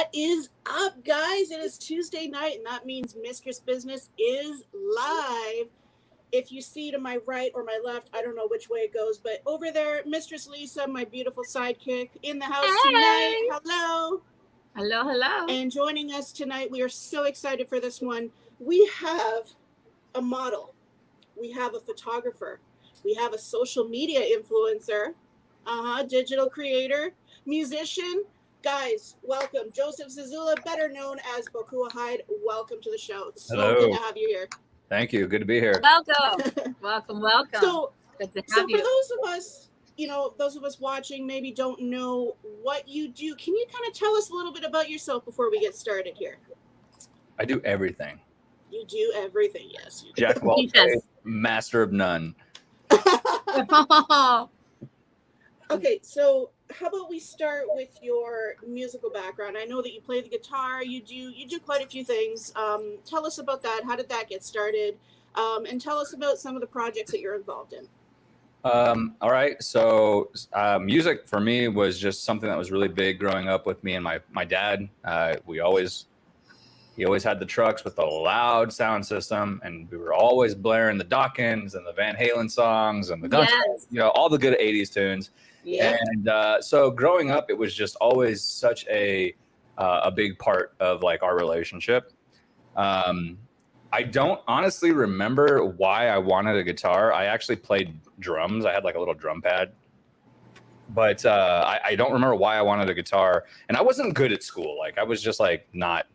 What is up, guys? It is Tuesday night, and that means Mistress Business is live. If you see to my right or my left, I don't know which way it goes, but over there, Mistress Lisa, my beautiful sidekick, in the house tonight. Hello. Hello, hello. And joining us tonight, we are so excited for this one. We have a model. We have a photographer. We have a social media influencer, digital creator, musician. Guys, welcome. Joseph Zuzula, better known as Hyde. Welcome to the show. It's so good to have you here. Thank you. Good to be here. Welcome. welcome. So, good to so have for you. those of us watching maybe don't know what you do, can you kind of tell us a little bit about yourself before we get started here? I do everything. You do everything, yes. You do. Jack of all trades, master of none. Okay, so how about we start with your musical background? I know that you play the guitar. You do quite a few things. Tell us about that. How did that get started? And tell us about some of the projects that you're involved in. All right. So music for me was just something that was really big growing up with me and my dad. He always had the trucks with the loud sound system, and we were always blaring the Dawkins and the Van Halen songs and the Guns, all the good 80s tunes. Yeah. And so growing up, it was just always such a big part of like our relationship. I don't honestly remember why I wanted a guitar. I actually played drums. I had like a little drum pad, but I don't remember why I wanted a guitar. And I wasn't good at school. Like I was just like not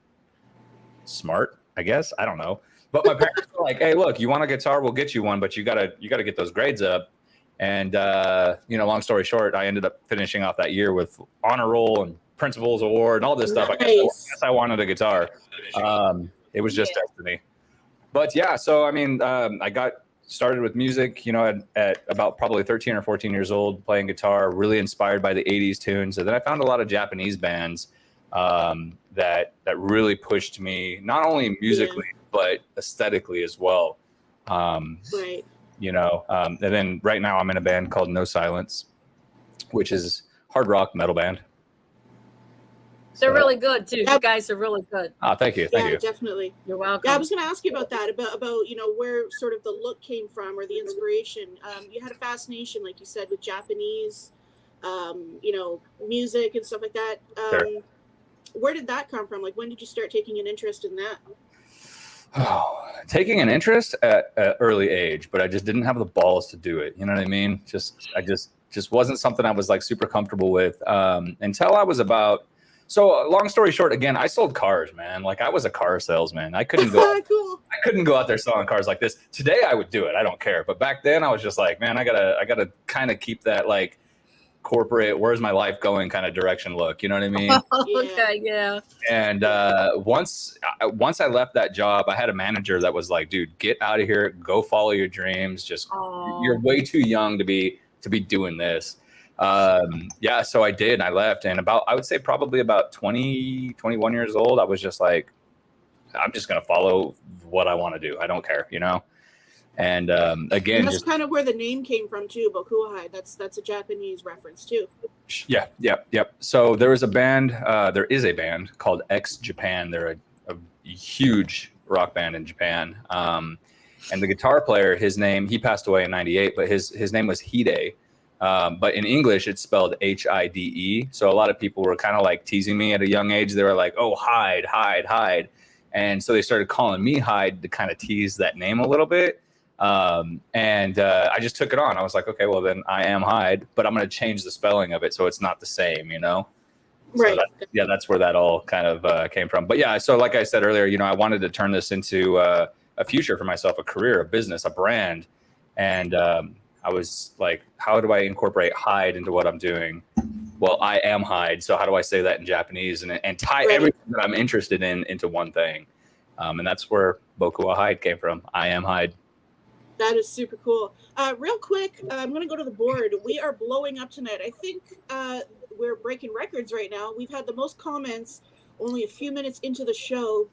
smart, I guess. I don't know. But my parents were like, "Hey, look, you want a guitar? We'll get you one, but you gotta get those grades up." And long story short, I ended up finishing off that year with honor roll and principal's award and all this stuff. I guess I wanted a guitar. It was just destiny. But yeah, so I mean, I got started with music, at about probably 13 or 14 years old, playing guitar, really inspired by the 80s tunes. And then I found a lot of Japanese bands that really pushed me, not only musically, but aesthetically as well. Right. And then right now I'm in a band called No Silence, which is hard rock metal band. They're really good too. You guys are really good. Oh, thank you. Thank you. Definitely. You're welcome. Yeah, I was going to ask you about that, about where sort of the look came from or the inspiration. You had a fascination, like you said, with Japanese, music and stuff like that. Sure. Where did that come from? Like, when did you start taking an interest in that? Oh, taking an interest at an early age, but I just didn't have the balls to do it. You know what I mean? I just wasn't something I was like super comfortable with until I was about. So long story short, again, I sold cars, man. Like I was a car salesman. I couldn't go. Cool. I couldn't go out there selling cars like this. Today I would do it. I don't care. But back then I was just like, man, I gotta kind of keep that like corporate, where's my life going kind of direction look. You know what I mean? Okay, yeah. And once I left that job, I had a manager that was like, dude, get out of here, go follow your dreams. Just you're way too young to be doing this. So I did. I left, and I would say probably about 20, 21 years old, I was just like, I'm just going to follow what I want to do. I don't care, And again, and that's kind of where the name came from too, Hyde. That's a Japanese reference too. Yeah. So there is a band called X Japan. They're a huge rock band in Japan. And the guitar player, he passed away in 98, but his name was Hyde. But in English, it's spelled Hide. So a lot of people were kind of like teasing me at a young age. They were like, "Oh, Hyde." And so they started calling me Hyde to kind of tease that name a little bit. I just took it on. I was like, okay, well then I am Hyde, but I'm going to change the spelling of it so it's not the same, Right. So that's where that all kind of came from. But yeah, so like I said earlier, I wanted to turn this into a future for myself, a career, a business, a brand. And I was like, how do I incorporate Hyde into what I'm doing? Well, I am Hyde. So how do I say that in Japanese and tie everything that I'm interested in into one thing? And that's where Hyde came from. I am Hyde. That is super cool. Real quick, I'm going to go to the board. We are blowing up tonight. I think we're breaking records right now. We've had the most comments only a few minutes into the show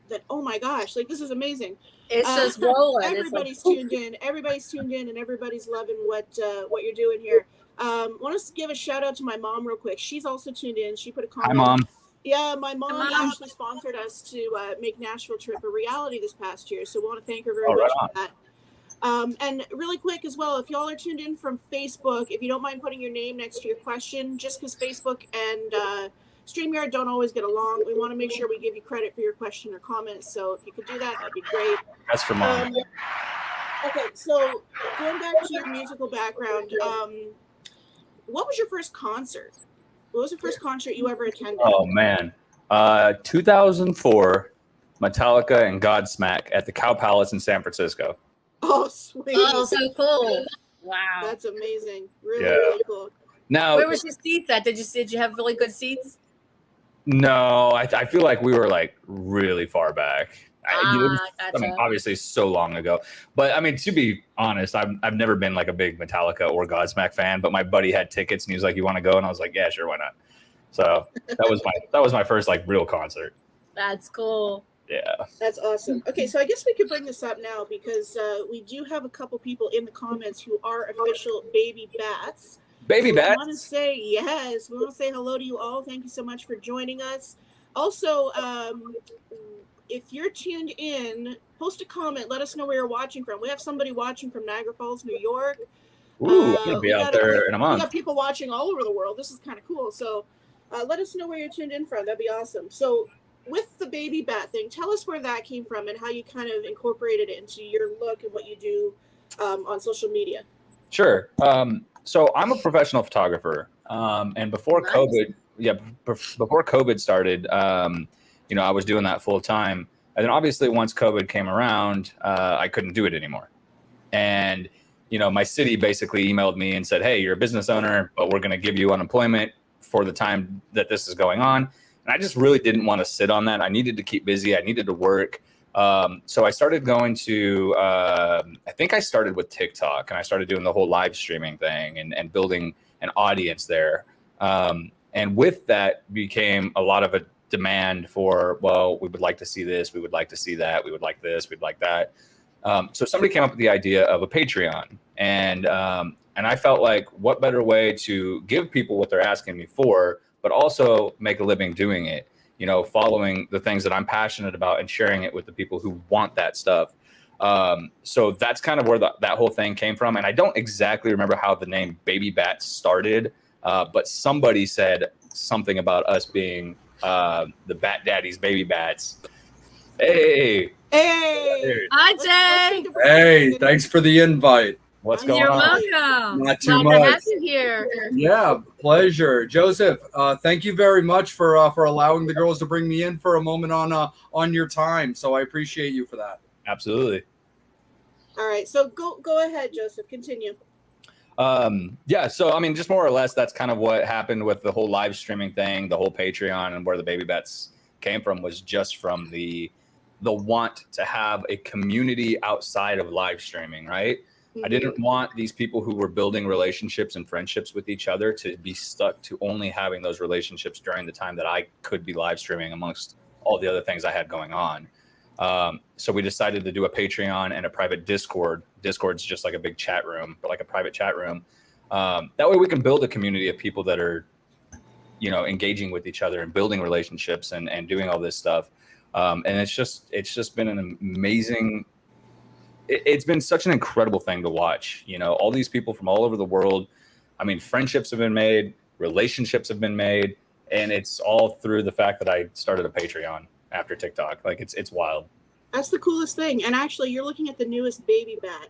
that, oh my gosh, like this is amazing. It's just rolling. Everybody's tuned in. Everybody's tuned in, and everybody's loving what you're doing here. Want to give a shout out to my mom real quick. She's also tuned in. She put a comment. Hi, Mom. Yeah, my mom Mom. actually sponsored us to make Nashville trip a reality this past year, so we want to thank her very Oh, right much on. for that. And really quick as well, if y'all are tuned in from Facebook, if you don't mind putting your name next to your question, just because Facebook and StreamYard don't always get along, we want to make sure we give you credit for your question or comment. So if you could do that, that'd be great. That's for mom. Okay, so going back to your musical background, what was your first concert? What was the first concert you ever attended? Oh man, 2004, Metallica and Godsmack at the Cow Palace in San Francisco. Oh, sweet. Oh, so cool. Wow. That's amazing. Really, Yeah. really cool. Now, Where was your seats at? Did you have really good seats? no, I feel like we were like really far back. I mean, Gotcha. obviously so long ago, but I mean, to be honest, I've never been like a big Metallica or Godsmack fan, but my buddy had tickets and he was like, "You want to go?" And I was like, "Yeah, sure, why not?" So that was my first like real concert. That's cool. Yeah. That's awesome. Okay, so I guess we could bring this up now because we do have a couple people in the comments who are official baby bats. Baby We Bats. want to say yes. We want to say hello to you all. Thank you so much for joining us. Also, if you're tuned in, post a comment. Let us know where you're watching from. We have somebody watching from Niagara Falls, New York. Ooh, I'm gonna be we out got there in a We month. got people watching all over the world. This is kind of cool. So let us know where you're tuned in from. That'd be awesome. So with the baby bat thing, tell us where that came from and how you kind of incorporated it into your look and what you do on social media. Sure. So I'm a professional photographer, and before Nice. before COVID started, I was doing that full time, and then obviously once COVID came around, I couldn't do it anymore, and my city basically emailed me and said, "Hey, you're a business owner, but we're going to give you unemployment for the time that this is going on." And I just really didn't want to sit on that. I needed to keep busy. I needed to work. So I started going to, I think I started with TikTok, and I started doing the whole live streaming thing and building an audience there. And with that became a lot of a demand for, well, we would like to see this, we would like to see that, we would like this, we'd like that. So somebody came up with the idea of a Patreon, and I felt like, what better way to give people what they're asking me for, but also make a living doing it, following the things that I'm passionate about and sharing it with the people who want that stuff. So that's kind of where that whole thing came from. And I don't exactly remember how the name Baby Bats started, but somebody said something about us being the Bat Daddies, Baby Bats. Hey. Hi, Jay. Hey, thanks for the invite. What's going You're on? welcome. Not too Glad to have much. you here. Yeah, pleasure. Joseph, thank you very much for allowing the girls to bring me in for a moment on your time. So I appreciate you for that. Absolutely. All right, so go ahead, Joseph. Continue. So I mean, just more or less, that's kind of what happened with the whole live streaming thing, the whole Patreon, and where the Baby Bats came from was just from the want to have a community outside of live streaming, right? I didn't want these people who were building relationships and friendships with each other to be stuck to only having those relationships during the time that I could be live streaming amongst all the other things I had going on. So we decided to do a Patreon and a private Discord. Discord's just like a big chat room, but like a private chat room. That way we can build a community of people that are, engaging with each other and building relationships and doing all this stuff. And it's just been an amazing, it's been such an incredible thing to watch, all these people from all over the world. I mean, friendships have been made, relationships have been made, and it's all through the fact that I started a Patreon after TikTok. Like it's wild. That's the coolest thing. And actually, you're looking at the newest baby bat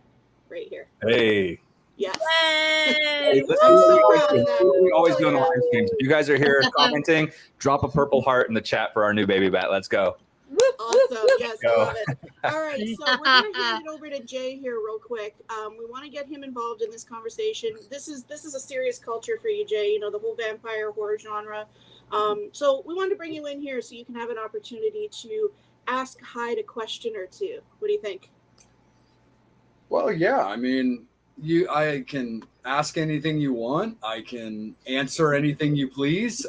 right here. Hey. Yes. Yay. This I'm is so what proud of that. we always Oh, do in the yeah. live streams. If you guys are here commenting, drop a purple heart in the chat for our new Baby Bat. Let's go. Awesome. Yes, I Go. love it. All right, so we're going to hand it over to Jay here real quick. We want to get him involved in this conversation. This is a serious culture for you, Jay, the whole vampire horror genre. So we wanted to bring you in here so you can have an opportunity to ask Hyde a question or two. What do you think? Well, yeah, I mean, I can ask anything you want. I can answer anything you please.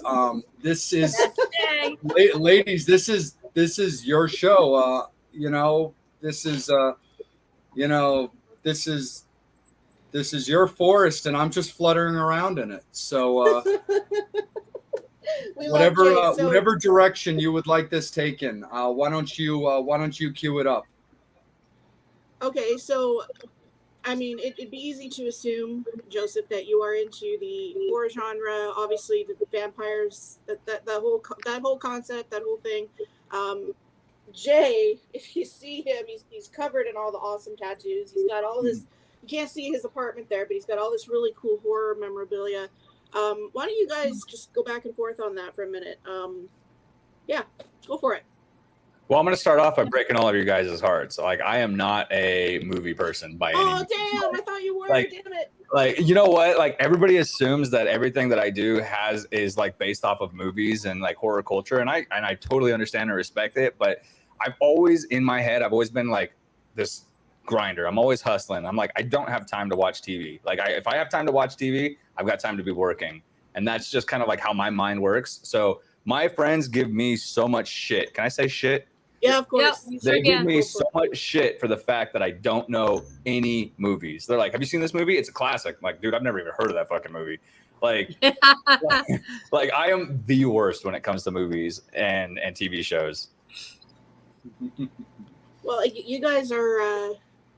This is, ladies, this is your show. This is your forest, and I'm just fluttering around in it. So We love whatever Jay. So, whatever direction you would like this taken, why don't you cue it up? okay, so I mean, it'd be easy to assume, Joseph, that you are into the horror genre. Obviously, the vampires, that whole concept, that whole thing. Jay, if you see him, he's covered in all the awesome tattoos. He's got all this. You can't see his apartment there, but he's got all this really cool horror memorabilia. Why don't you guys just go back and forth on that for a minute? Yeah, go for it. Well, I'm going to start off by breaking all of your guys' hearts. Like, I am not a movie person by any means. Oh, damn! I thought you were. Like, damn it. Like, you know what? Like, everybody assumes that everything that I do is like based off of movies and like horror culture, and I totally understand and respect it. But I've always in my head, I've always been like this grinder. I'm always hustling. I'm like, I don't have time to watch TV. Like, if I have time to watch TV, I've got time to be working, and that's just kind of like how my mind works. So my friends give me so much shit. Can I say shit? Yeah, of course. Yep. They give me so much shit for the fact that I don't know any movies. They're like, "Have you seen this movie? It's a classic." I'm like, dude, I've never even heard of that fucking movie. Like, like I am the worst when it comes to movies and TV shows. Well, you guys are.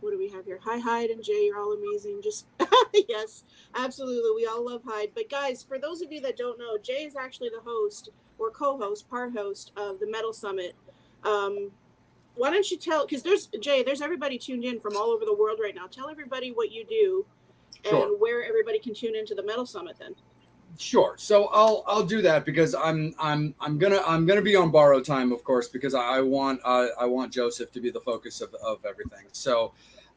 What do we have here? Hi, Hyde and Jay. You're all amazing. Just yes, absolutely. We all love Hyde. But guys, for those of you that don't know, Jay is actually the host or co-host, part host of the Metal Summit. Why don't you tell, because there's everybody tuned in from all over the world right now. Tell everybody what you do and where everybody can tune into the Metal Summit then. Sure. So I'll do that because I'm gonna be on borrowed time, of course, because I want Joseph to be the focus of everything. So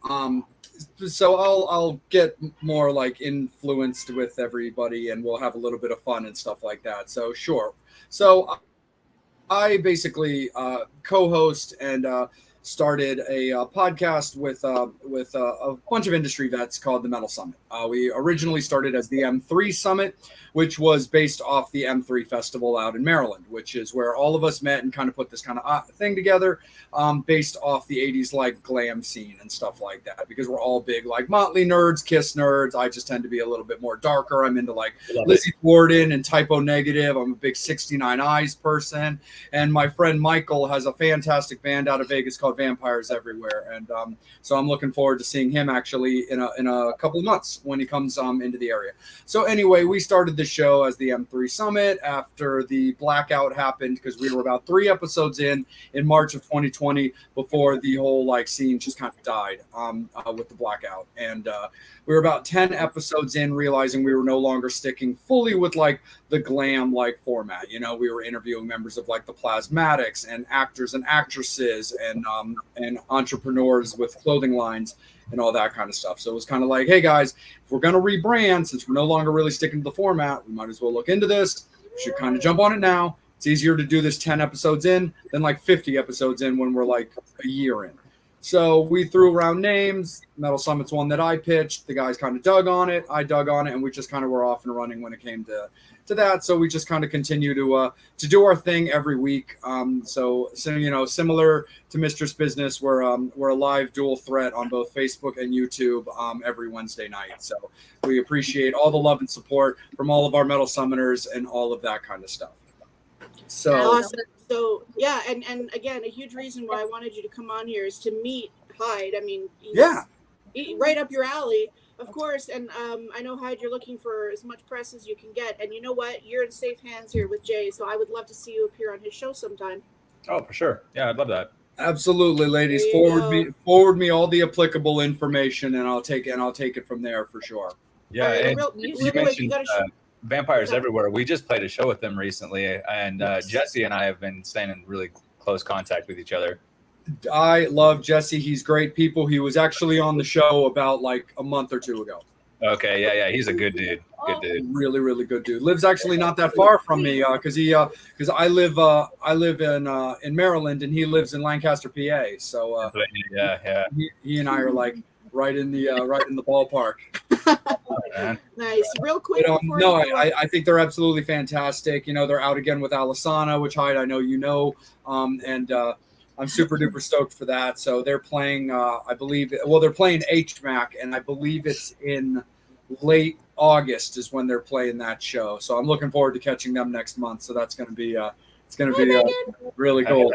I'll get more like influenced with everybody, and we'll have a little bit of fun and stuff like that. So sure. So I basically co-host and started a podcast with a bunch of industry vets called the Metal Summit. We originally started as the M3 Summit, which was based off the M3 Festival out in Maryland, which is where all of us met and kind of put this kind of thing together based off the 80s like glam scene and stuff like that, because we're all big like Motley nerds, Kiss nerds. I just tend to be a little bit more darker. I'm into like Lizzie Borden and Typo Negative. I'm a big 69 Eyes person. And my friend Michael has a fantastic band out of Vegas called Vampires Everywhere. And so I'm looking forward to seeing him actually in a couple of months when he comes into the area. So anyway, we started the show as the M3 Summit after the blackout happened, because we were about 3 episodes in March of 2020 before the whole like scene just kind of died with the blackout. And we were about 10 episodes in, realizing we were no longer sticking fully with like the glam like format. You know, we were interviewing members of like the Plasmatics and actors and actresses and entrepreneurs with clothing lines and all that kind of stuff. So it was kind of like, hey guys, if we're going to rebrand, since we're no longer really sticking to the format, we might as well look into this. We should kind of jump on it now. It's easier to do this 10 episodes in than like 50 episodes in when we're like a year in. So we threw around names. Metal Summit's one that I pitched. The guys kind of dug on it. I dug on it, and we just kind of were off and running when it came to that. So we just kind of continue to do our thing every week. So you know, similar to Mistress Business, we're a live dual threat on both Facebook and YouTube every Wednesday night. So we appreciate all the love and support from all of our Metal Summoners and all of that kind of stuff. So awesome. So yeah, and again, a huge reason why I wanted you to come on here is to meet Hyde. I mean, he's right up your alley, of course. And I know, Hyde, you're looking for as much press as you can get. And you know what? You're in safe hands here with Jay. So I would love to see you appear on his show sometime. Oh, for sure. Yeah, I'd love that. Absolutely, ladies. Forward me all the applicable information, and I'll take it from there for sure. Yeah, and you mentioned Vampires Everywhere. We just played a show with them recently, and Jesse and I have been staying in really close contact with each other. I love Jesse. He's great people. He was actually on the show about like a month or 2 ago. Okay, yeah, he's a good dude. Good dude. Really, really good dude. Lives actually not that far from me because I live in Maryland and he lives in Lancaster, PA. So yeah. He and I are like right in the ballpark. Oh, nice. Real quick. I think they're absolutely fantastic. You know, they're out again with Alisana, which Hyde, I know you know, and I'm super duper stoked for that. So they're playing, they're playing HMAC, and I believe it's in late August is when they're playing that show. So I'm looking forward to catching them next month. So that's going to be really cool.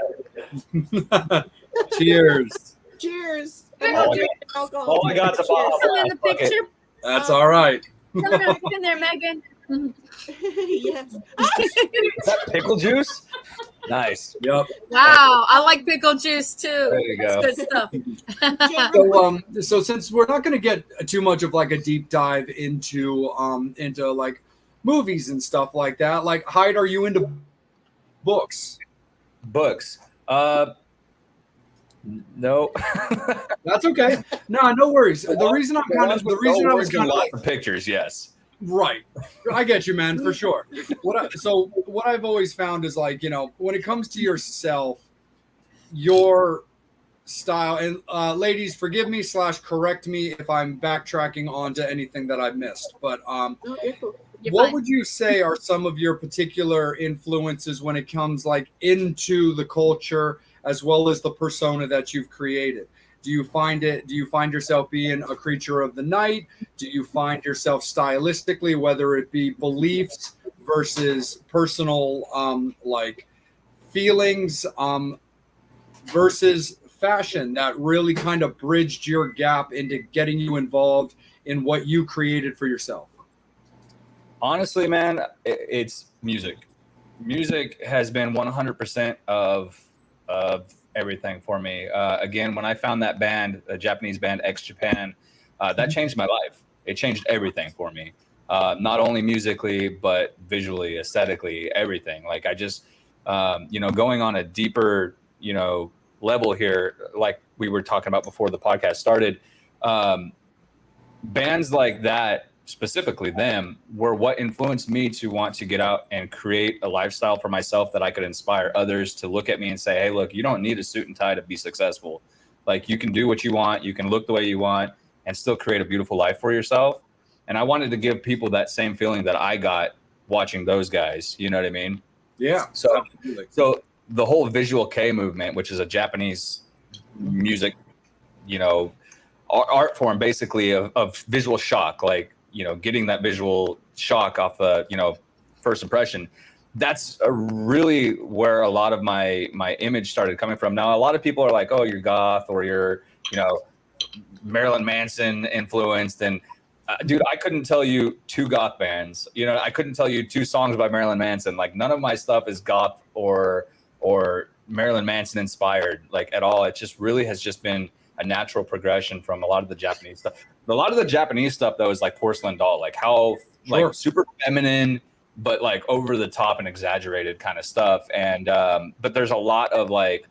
Cheers. Cheers. All I got's a bottle. Still in the picture. That's all right. Get in there, Megan. Yes. Is that pickle juice? Nice. Yep. Wow, I like pickle juice too. There you go. It's good stuff. So since we're not going to get too much of like a deep dive into like movies and stuff like that, like Hyde, are you into books? Books. No. That's okay. No worries. The reason I was kind of lots of pictures. Yes. Right. I get you, man, for sure. What I've always found is like, you know, when it comes to yourself, your style, and ladies, forgive me / correct me if I'm backtracking onto anything that I've missed, but what would you say are some of your particular influences when it comes like into the culture as well as the persona that you've created? Do you find yourself being a creature of the night? Do you find yourself stylistically, whether it be beliefs versus personal like feelings versus fashion, that really kind of bridged your gap into getting you involved in what you created for yourself? Honestly, man, it's music. Music has been 100% of everything for me. Again, when I found that band, a Japanese band, X Japan, that changed my life. It changed everything for me. Not only musically, but visually, aesthetically, everything. Like I just, going on a deeper, level here, like we were talking about before the podcast started, bands like that, specifically them, were what influenced me to want to get out and create a lifestyle for myself that I could inspire others to look at me and say, hey, look, you don't need a suit and tie to be successful. Like you can do what you want, you can look the way you want and still create a beautiful life for yourself. And I wanted to give people that same feeling that I got watching those guys. You know what I mean? Yeah. So the whole visual K movement, which is a Japanese music, art form basically of visual shock, like, getting that visual shock off first impression. That's really where a lot of my image started coming from. Now, a lot of people are like, oh, you're goth or you're, Marilyn Manson influenced. And dude, I couldn't tell you 2 goth bands. I couldn't tell you 2 songs by Marilyn Manson. Like none of my stuff is goth or Marilyn Manson inspired, like at all. It just really has just been a natural progression from a lot of the Japanese stuff. A lot of the Japanese stuff though is like Porcelain Doll, like how like super feminine, but like over the top and exaggerated kind of stuff. And but there's a lot of like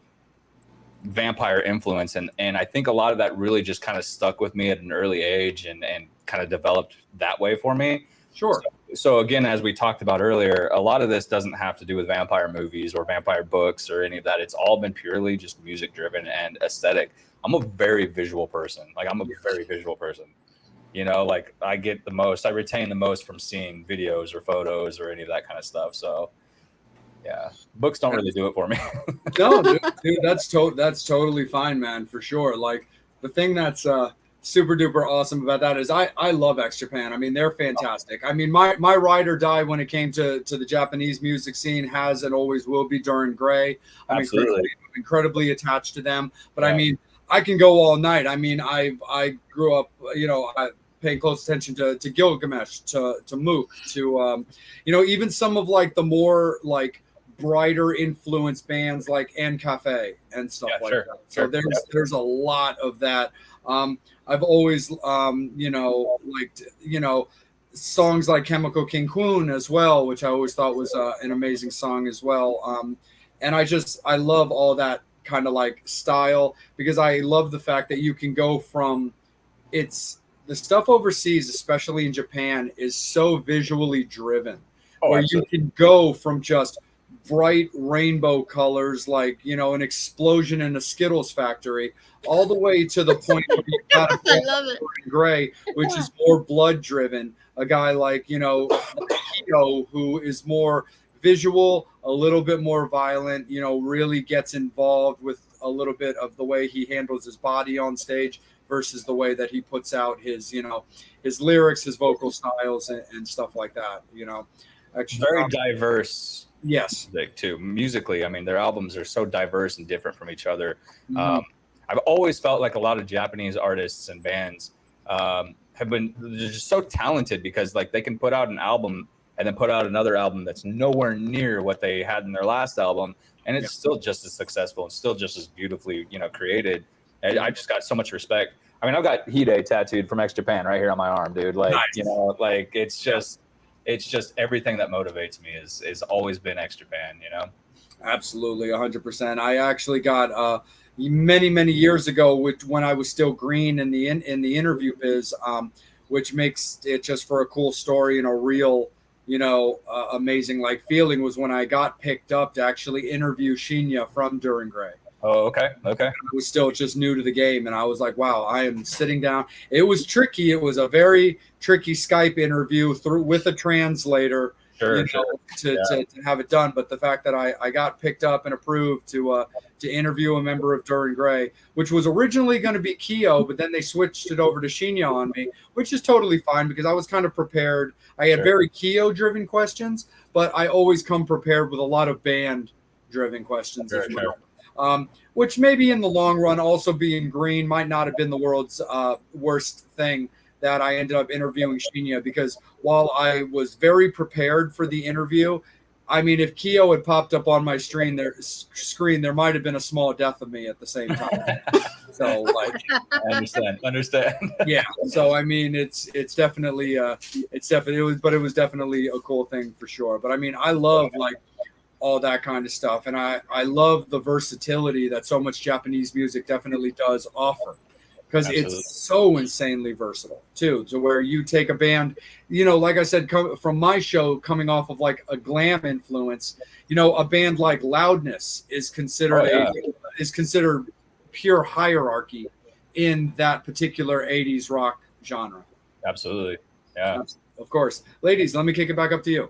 vampire influence, and I think a lot of that really just kind of stuck with me at an early age and kind of developed that way for me. Sure. So again, as we talked about earlier, a lot of this doesn't have to do with vampire movies or vampire books or any of that. It's all been purely just music driven and aesthetic. I'm a very visual person. Like like I retain the most from seeing videos or photos or any of that kind of stuff. So yeah, books don't really do it for me. No, dude, that's totally fine, man, for sure. Like the thing that's super duper awesome about that is I love X Japan. I mean, they're fantastic. I mean, my ride or die when it came to the Japanese music scene has and always will be Duran Gray. I'm incredibly attached to them. But yeah. I mean, I can go all night. I mean, I grew up, paying close attention to Gilgamesh, to Mook, to even some of like the more like brighter influence bands like N Cafe and stuff that. So there's a lot of that. I've always liked songs like Chemical King Kwun as well, which I always thought was an amazing song as well. And I love all that kind of like style, because I love the fact that you can go from the stuff overseas, especially in Japan, is so visually driven, where you can go from just bright rainbow colors, like, an explosion in a Skittles factory, all the way to the point where you got I love it. Gray, which is more blood driven. A guy like, Hito, who is more visual, a little bit more violent, really gets involved with a little bit of the way he handles his body on stage. versus the way that he puts out his, his lyrics, his vocal styles, and stuff like that. Actually, Very diverse. Yes. Music too. Musically, I mean, their albums are so diverse and different from each other. Mhm. I've always felt like a lot of Japanese artists and bands they're just so talented because like they can put out an album and then put out another album that's nowhere near what they had in their last album, and it's still just as successful and still just as beautifully, created. And I just got so much respect. I mean, I've got Hyde tattooed from X Japan right here on my arm, dude. Like, Nice. like it's just everything that motivates me is always been X Japan, Absolutely, 100%. I actually got many years ago, when I was still green in the interview biz, which makes it just for a cool story and a real, amazing like feeling, was when I got picked up to actually interview Shinya from Duran Gray. Oh, okay. I was still just new to the game, and I was like, wow, I am sitting down. It was tricky. It was a very tricky Skype interview with a translator. Sure. To have it done. But the fact that I got picked up and approved to interview a member of Duran Gray, which was originally going to be Kyo, but then they switched it over to Shinya on me, which is totally fine because I was kind of prepared. I had very Kyo-driven questions, but I always come prepared with a lot of band-driven questions as well. Which maybe in the long run, also being green might not have been the world's worst thing that I ended up interviewing Shinya, because while I was very prepared for the interview, I mean, if Kyo had popped up on my screen, there might have been a small death of me at the same time. So, like, I understand. Yeah. So, I mean, it was definitely a cool thing for sure. But I mean, I love like all that kind of stuff, and I love the versatility that so much Japanese music definitely does offer. Because it's so insanely versatile too, to where you take a band, like I said, from my show, coming off of like a glam influence, a band like Loudness is considered pure hierarchy in that particular 80s rock genre. Absolutely. Yeah. Of course. Ladies, let me kick it back up to you.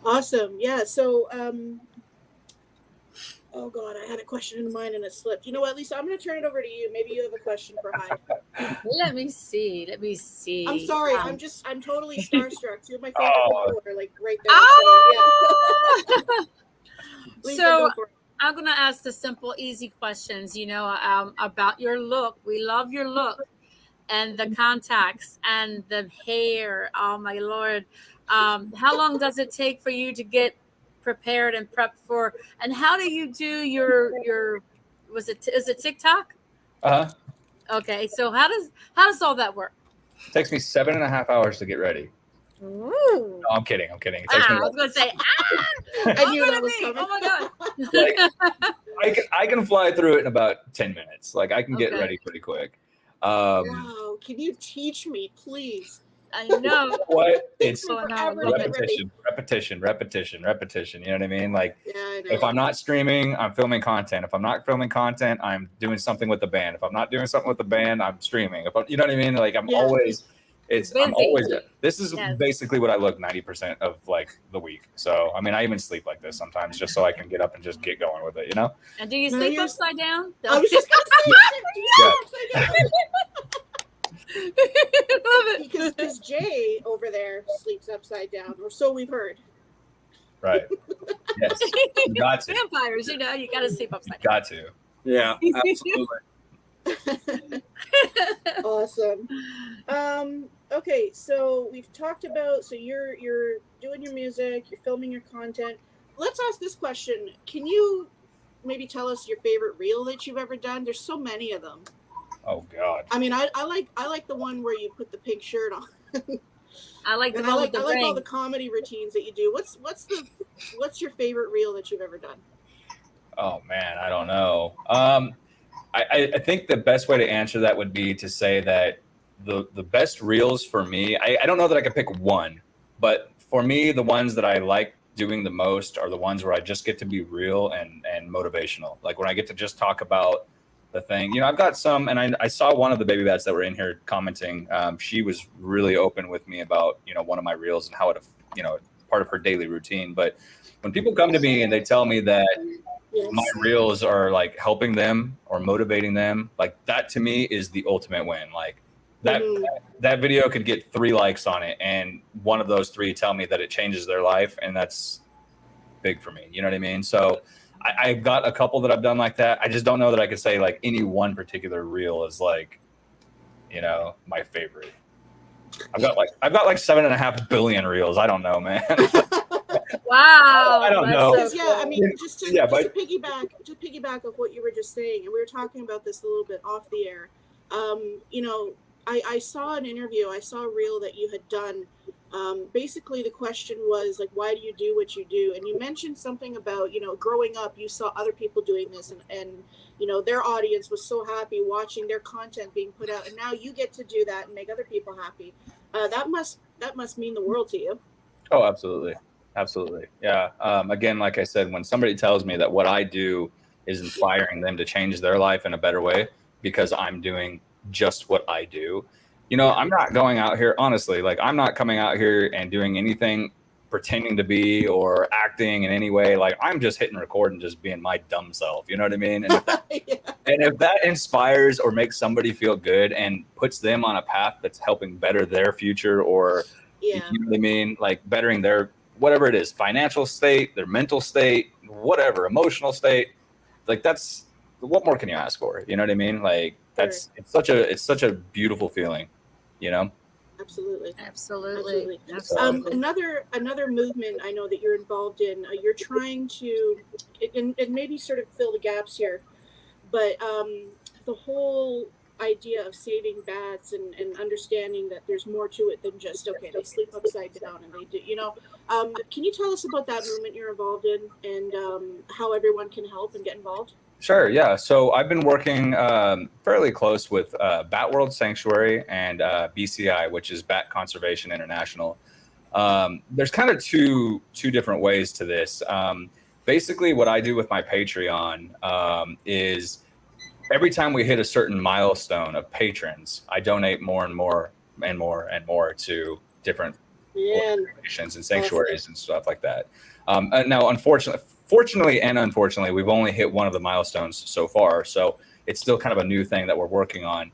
Awesome. Yeah. So, oh God, I had a question in mind and it slipped. You know what, Lisa? I'm going to turn it over to you. Maybe you have a question for Hyde. Let me see. I'm sorry. I'm totally starstruck. Two of my favorite people are like right there. Oh! So, yeah. Lisa, So go for it. I'm going to ask the simple, easy questions, about your look. We love your look and the contacts and the hair. Oh, my Lord. How long does it take for you to get prepared and prepped for, and how do you do your is it TikTok? Okay, so how does all that work? It takes me 7.5 hours to get ready. Ooh. No, I'm kidding. It takes me I was gonna say I knew that was coming. Oh my God. I can fly through it in about 10 minutes. Like I can get Okay. ready pretty quick. Wow. Can you teach me, please? I know. What? It's So Forever to get ready. repetition. You know what I mean? Like Yeah, I know. if I'm not streaming, I'm filming content. If I'm not filming content, I'm doing something with the band. If I'm not doing something with the band, I'm streaming. You know what I mean? Like I'm always this is basically what I look 90% of like the week. So I mean, I even sleep like this sometimes just so I can get up and just get going with it, And do you No, sleep you're- upside down? I was just going to say, do you Yeah. sleep upside down? Love it. Because Jay over there sleeps upside down, or so we've heard. Right. Yes. You got to. Vampires, you got to sleep upside down. Got to. Yeah, absolutely. Awesome. Okay, so we've talked about, so you're doing your music, you're filming your content. Let's ask this question. Can you maybe tell us your favorite reel that you've ever done? There's so many of them. Oh God. I mean, I like the one where you put the pink shirt on. I like the And I one like with the all ring. the comedy routines that you do. What's your favorite reel that you've ever done? Oh man, I don't know. I think the best way to answer that would be to say that the best reels for me, I don't know that I could pick one, but for me, the ones that I like doing the most are the ones where I just get to be real and motivational. Like when I get to just talk about the thing. I've got some, and I saw one of the baby bats that were in here commenting. She was really open with me about, one of my reels and how it, part of her daily routine. But when people come to me and they tell me that Yes. my reels are like helping them or motivating them, like that to me is the ultimate win. Like that Mhm. that video could get 3 likes on it, and one of those 3 tell me that it changes their life, and that's big for me. You know what I mean? So I've got a couple that I've done like that. I just don't know that I could say like any one particular reel is like, you know, my favorite. I've got like 7.5 billion reels. I don't know, man. Wow. I don't that's know. so Because yeah, I cool. mean, just to Yeah, just but- to piggyback of what you were just saying, and we were talking about this a little bit off the air. You know, I saw an interview, I saw a reel that you had done. Basically, the question was like, why do you do what you do? And you mentioned something about, you know, growing up, you saw other people doing this, and you know, their audience was so happy watching their content being put out, and now you get to do that and make other people happy. That must mean the world to you. Oh, absolutely. Absolutely. Yeah. Again, like I said, when somebody tells me that what I do is inspiring them to change their life in a better way because I'm doing just what I do, you know, I'm not going out here, honestly, like I'm not coming out here and doing anything pretending to be or acting in any way. Like I'm just hitting record and just being my dumb self. You know what I mean? And if that, Yeah. and if that inspires or makes somebody feel good and puts them on a path that's helping better their future or, Yeah. you know what I mean? Like bettering their, whatever it is, financial state, their mental state, whatever, emotional state. Like that's, what more can you ask for? You know what I mean? Like that's, it's such a beautiful feeling, you know? Absolutely. Absolutely. Another movement I know that you're involved in. You're trying to, and maybe sort of fill the gaps here, but the whole idea of saving bats and understanding that there's more to it than just okay, they sleep upside down and they do, you know. Can you tell us about that movement you're involved in and how everyone can help and get involved? Sure, yeah. So I've been working fairly close with Bat World Sanctuary and BCI, which is Bat Conservation International. There's kind of two different ways to this. Basically, what I do with my Patreon is every time we hit a certain milestone of patrons, I donate more and more and more and more to different organizations and sanctuaries and stuff like that. Now, fortunately and unfortunately, we've only hit one of the milestones so far, so it's still kind of a new thing that we're working on.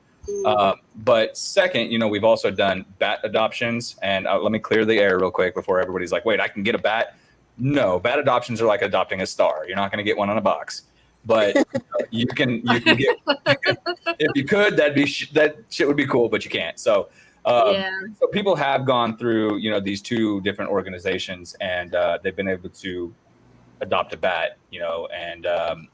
But second, you know, we've also done bat adoptions, and let me clear the air real quick before everybody's like, wait, I can get a bat? No, bat adoptions are like adopting a star. You're not going to get one on a box, but you can get, if you could, that shit would be cool, but you can't. So so people have gone through, you know, these 2 different organizations, and they've been able to adopt a bat, you know, and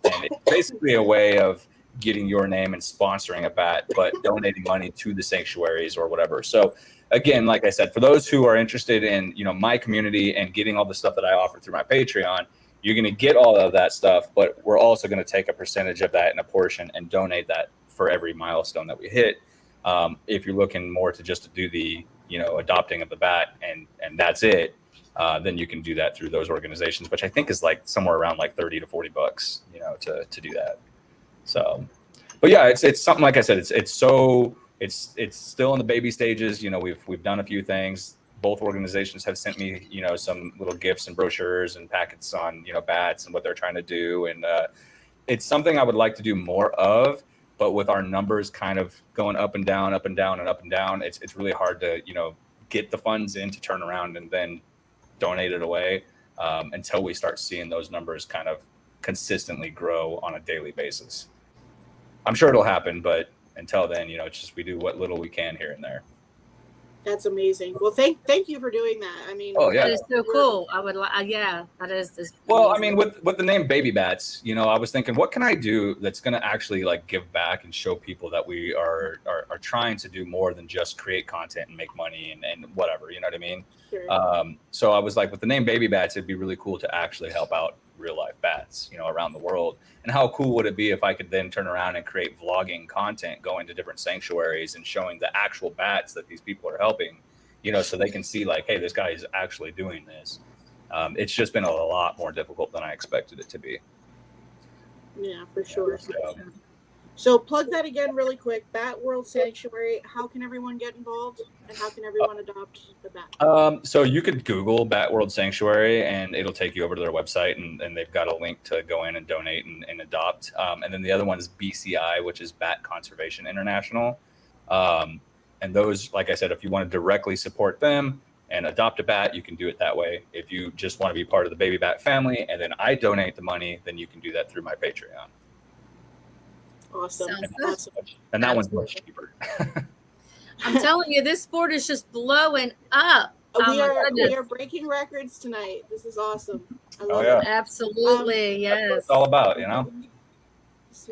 it's basically a way of getting your name and sponsoring a bat, but donating money to the sanctuaries or whatever. So again, like I said, for those who are interested in, you know, my community and getting all the stuff that I offer through my Patreon, you're going to get all of that stuff, but we're also going to take a percentage of that in a portion and donate that for every milestone that we hit. If you're looking more to just to do the, you know, adopting of the bat and that's it, then you can do that through those organizations, which I think is like somewhere around like $30 to $40, you know, to do that. So, but yeah, it's something, like I said, it's still in the baby stages. You know, we've done a few things. Both organizations have sent me, you know, some little gifts and brochures and packets on, you know, bats and what they're trying to do. And it's something I would like to do more of, but with our numbers kind of going up and down, up and down and up and down, it's really hard to, you know, get the funds in to turn around and then donate it away until we start seeing those numbers kind of consistently grow on a daily basis. I'm sure it'll happen, but until then, you know, it's just we do what little we can here and there. That's amazing. Well, thank you for doing that. I mean, oh yeah, that is so cool. I would like, yeah, that is. Well, amazing. I mean, with the name Baby Bats, you know, I was thinking, what can I do that's going to actually like give back and show people that we are trying to do more than just create content and make money and whatever, you know what I mean? Sure. So I was like, with the name Baby Bats, it'd be really cool to actually help out real life bats, you know, around the world. And how cool would it be if I could then turn around and create vlogging content, going to different sanctuaries and showing the actual bats that these people are helping, you know, so they can see like, hey, this guy is actually doing this. It's just been a lot more difficult than I expected it to be. Yeah, for sure. So, So plug that again really quick. Bat World Sanctuary. How can everyone get involved, and how can everyone adopt the bat? So you could Google Bat World Sanctuary, and it'll take you over to their website, and they've got a link to go in and donate and adopt. And then the other one is BCI, which is Bat Conservation International. And those, like I said, if you want to directly support them and adopt a bat, you can do it that way. If you just want to be part of the baby bat family, and then I donate the money, then you can do that through my Patreon. Awesome. Awesome. And that one's much cheaper. I'm telling you, this sport is just blowing up. We are breaking records tonight. This is awesome. I love yeah. it. Absolutely, yes. That's what it's all about, you know?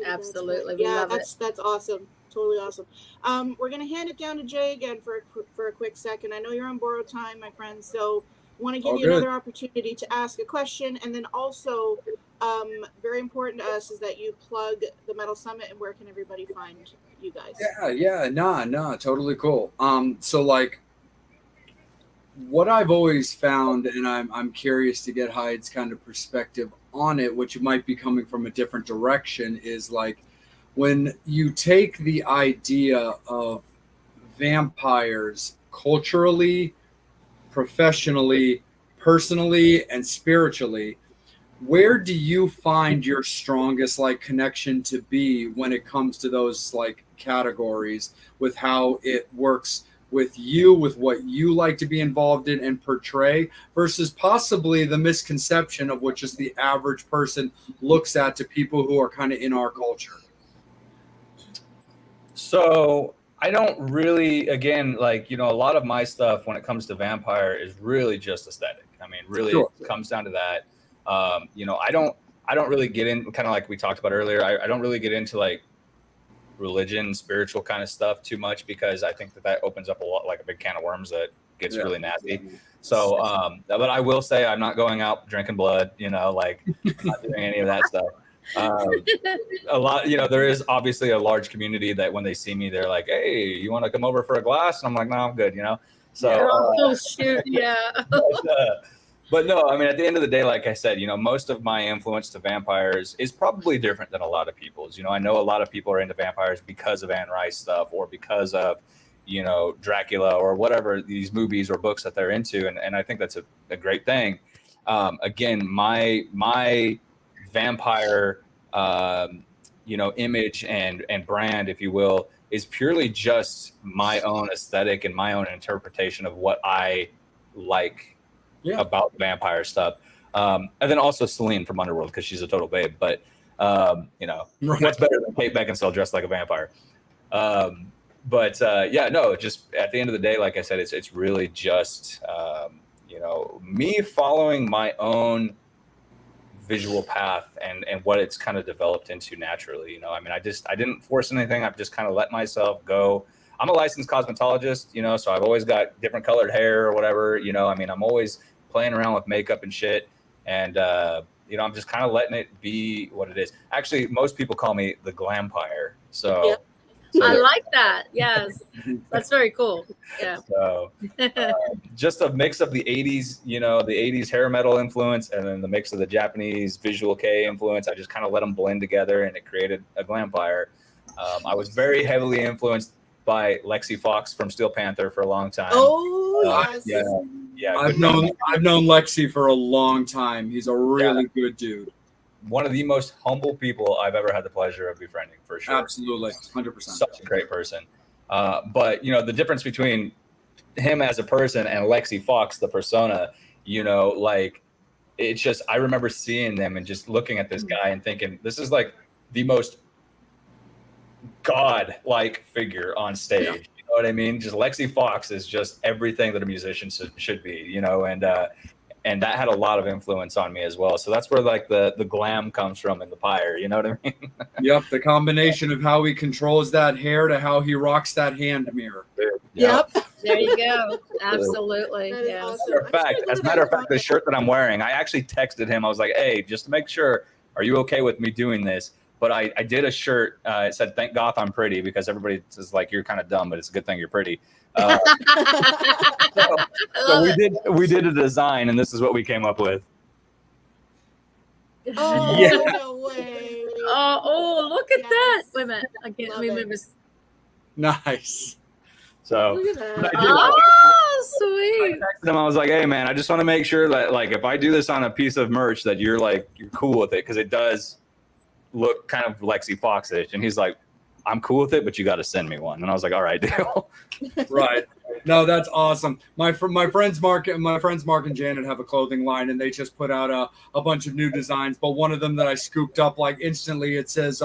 Absolutely, we yeah, love that's awesome. Totally awesome. We're gonna hand it down to Jay again for a quick second. I know you're on borrowed time, my friend, so want to give you another opportunity to ask a question, and then also very important to us is that you plug the Metal Summit, and where can everybody find you guys? Nah, totally cool. So like what I've always found, and I'm curious to get Hyde's kind of perspective on it, which might be coming from a different direction, is like when you take the idea of vampires culturally, professionally, personally, and spiritually, where do you find your strongest like connection to be when it comes to those like categories, with how it works with you, with what you like to be involved in and portray, versus possibly the misconception of what just the average person looks at to people who are kind of in our culture? So I don't really, again, like, you know, a lot of my stuff when it comes to vampire is really just aesthetic. I mean, really it comes down to that. You know, I don't really get in, kind of like we talked about earlier. I don't really get into like religion, spiritual kind of stuff too much, because I think that opens up a lot, like a big can of worms that gets really nasty. So, but I will say I'm not going out drinking blood, you know, like not doing any of that stuff. A lot, you know, there is obviously a large community that when they see me, they're like, "Hey, you want to come over for a glass?" And I'm like, "No, I'm good," you know. So, shoot, yeah. But no, I mean, at the end of the day, like I said, you know, most of my influence to vampires is probably different than a lot of people's. You know, I know a lot of people are into vampires because of Anne Rice stuff, or because of, you know, Dracula, or whatever these movies or books that they're into, and I think that's a great thing. Again, my vampire, you know, image and brand, if you will, is purely just my own aesthetic and my own interpretation of what I like about vampire stuff. And then also Celine from Underworld, because she's a total babe. But, you know, what's better than Kate Beckinsale dressed like a vampire? Yeah, no, just at the end of the day, like I said, it's really just, you know, me following my own visual path and what it's kind of developed into naturally. You know, I mean, I didn't force anything. I've just kind of let myself go. I'm a licensed cosmetologist, you know, so I've always got different colored hair or whatever, you know. I mean, I'm always playing around with makeup and shit, and you know, I'm just kind of letting it be what it is. Actually, most people call me the Glampire. So I like that. Yes, that's very cool. Yeah. So just a mix of the 80s, you know, the 80s hair metal influence, and then the mix of the Japanese visual kei influence. I just kind of let them blend together, and it created a Glampire. I was very heavily influenced by Lexi Fox from Steel Panther for a long time. Oh, yes. Yeah. I've known Lexi for a long time. He's a really good dude. One of the most humble people I've ever had the pleasure of befriending, for sure. Absolutely, 100%. Such a great person. But you know, the difference between him as a person and Lexi Fox, the persona, you know, like, it's just, I remember seeing them and just looking at this guy and thinking, this is like the most god-like figure on stage. Yeah. You know what I mean? Just Lexi Fox is just everything that a musician should be, you know, and that had a lot of influence on me as well. So that's where like the glam comes from in the pyre, you know what I mean? Yep, the combination of how he controls that hair to how he rocks that hand mirror. Yep. There you go. Absolutely. Yeah. Awesome. As a matter of fact, the shirt that I'm wearing, I actually texted him. I was like, "Hey, just to make sure, are you okay with me doing this?" But I did a shirt. It said, "Thank Goth I'm pretty," because everybody says like, "You're kind of dumb, but it's a good thing you're pretty." So we did a design, and this is what we came up with. Oh, Yeah. no way. Oh, look at Yes. that. Wait a minute. Again, Love let me it. move this. Nice. So Look at that. I did. Oh, I sweet. texted him. I was like, "Hey, man, I just want to make sure that, like, if I do this on a piece of merch, that you're cool with it, because it does look kind of Lexi Fox-ish." And he's like, "I'm cool with it, but you got to send me one." And I was like, "All right, deal." Right. No, that's awesome. My friends Mark and Janet have a clothing line, and they just put out a bunch of new designs. But one of them that I scooped up like instantly, it says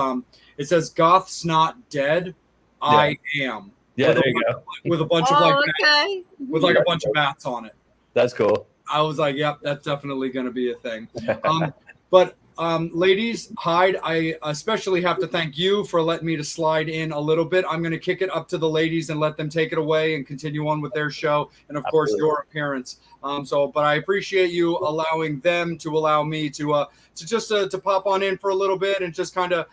"Goth's not dead, I am." Yeah, there you go. With a bunch of Okay. with like a bunch of bats on it. That's cool. I was like, yep, that's definitely going to be a thing. But ladies, Hyde, I especially have to thank you for letting me to slide in a little bit. I'm going to kick it up to the ladies and let them take it away and continue on with their show. And of course, your appearance. But I appreciate you allowing them to allow me to pop on in for a little bit and just kind of,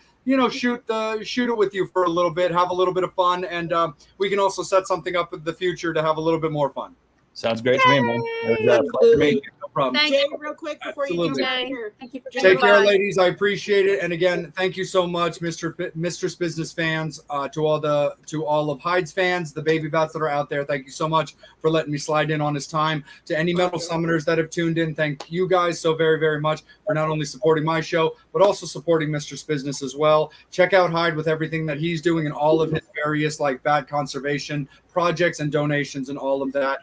shoot it with you for a little bit, have a little bit of fun. And we can also set something up in the future to have a little bit more fun. Sounds great to me, man. It was a pleasure meeting you. No problem. Thank Jay, you. real quick before Absolutely. you get Jay. here. Thank you for Take care, Bye. ladies. I appreciate it. And again, thank you so much, Mistress Business fans, to all of Hyde's fans, the baby bats that are out there. Thank you so much for letting me slide in on this time. To any Metal Summoners that have tuned in, thank you guys so very, very much for not only supporting my show, but also supporting Mistress Business as well. Check out Hyde with everything that he's doing and all of his various bat conservation projects and donations and all of that.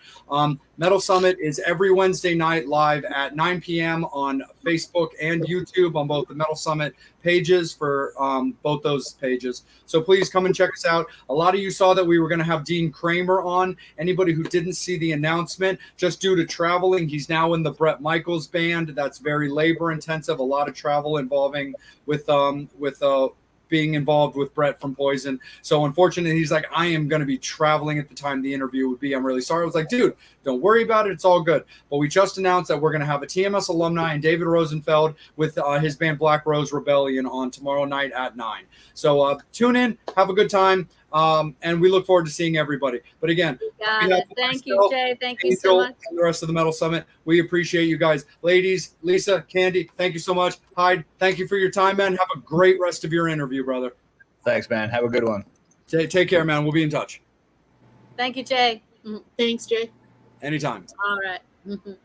Metal Summit is every Wednesday night live at 9 p.m. on Facebook and YouTube on both the Metal Summit pages for both those pages. So please come and check us out. A lot of you saw that we were going to have Dean Kramer on. Anybody who didn't see the announcement, just due to traveling, he's now in the Bret Michaels band. That's very labor intensive. A lot of travel involving with being involved with Bret from Poison. So unfortunately, he's like, I am going to be traveling at the time the interview would be. I'm really sorry. I was like, dude, don't worry about it. It's all good. But we just announced that we're going to have a TMS alumni and David Rosenfeld with his band Black Rose Rebellion on tomorrow night at 9. So tune in, have a good time. And we look forward to seeing everybody. But again, Got it. Thank you, Jay. Thank you so much. And the rest of the Metal Summit, we appreciate you guys. Ladies, Lisa, Kandi, thank you so much. Hyde, thank you for your time, man. Have a great rest of your interview, brother. Thanks, man. Have a good one. Take care, man. We'll be in touch. Thank you, Jay. Thanks, Jay. Anytime. All right. Mhm.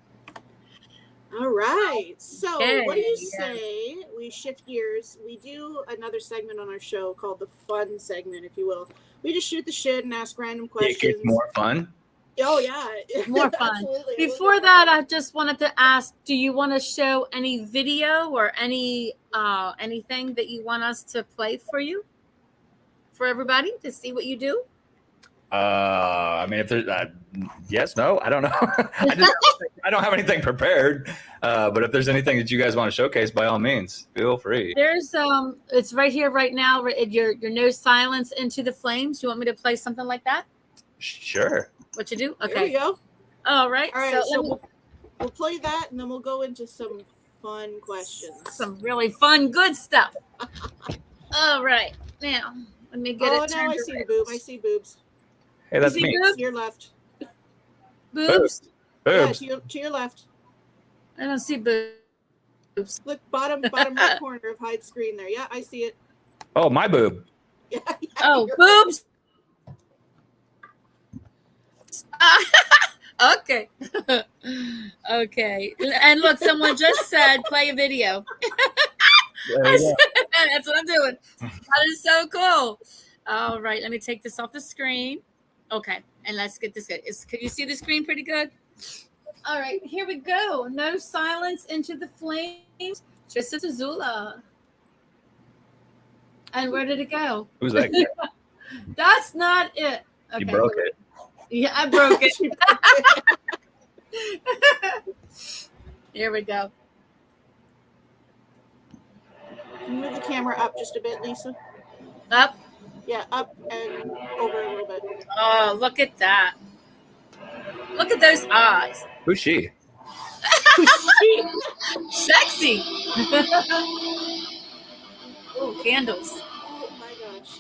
All right. So Okay, what do you yeah. say we shift gears? We do another segment on our show called the fun segment, if you will. We just shoot the shit and ask random It questions. gets more fun. Oh, yeah. More fun. Absolutely. Before that, I just wanted to ask, do you want to show any video or any anything that you want us to play for you? For everybody to see what you do? I mean, if there's yes, no, I don't know. I don't have anything prepared. But if there's anything that you guys want to showcase, by all means, feel free. There's it's right here, right now. Your no silence into the flames. You want me to play something like that? Sure. What you do? There we Okay. go. All right. All right. So, let me- we'll play that and then we'll go into some fun questions. some really fun, good stuff. All right. Now, let me get Oh, it. now turned I see the around. boob. I see boobs. Hey, that's You see me. boobs? To your left. Boobs? Yeah, Boobs. to your left. I don't see boobs. Look, bottom right corner of Hyde's screen there. Yeah, I see it. Oh, my boob. Yeah, Oh, you're- boobs. Okay. Okay. And look, someone just said play a video. There you go. That's what I'm doing. That is so cool. All right, let me take this off the screen. Okay, and let's get this good. Can you see the screen pretty good? All right, here we go. No silence into the flames. Just a Zuzula. And where did it go? Who's that? Kid? That's not it. Okay. You broke it. Yeah, I broke it. Here we go. Can you move the camera up just a bit, Lisa? Up. Yeah, up and over a little bit. Oh, look at that. Look at those eyes. Who's she? Sexy. Oh, candles. Oh my gosh.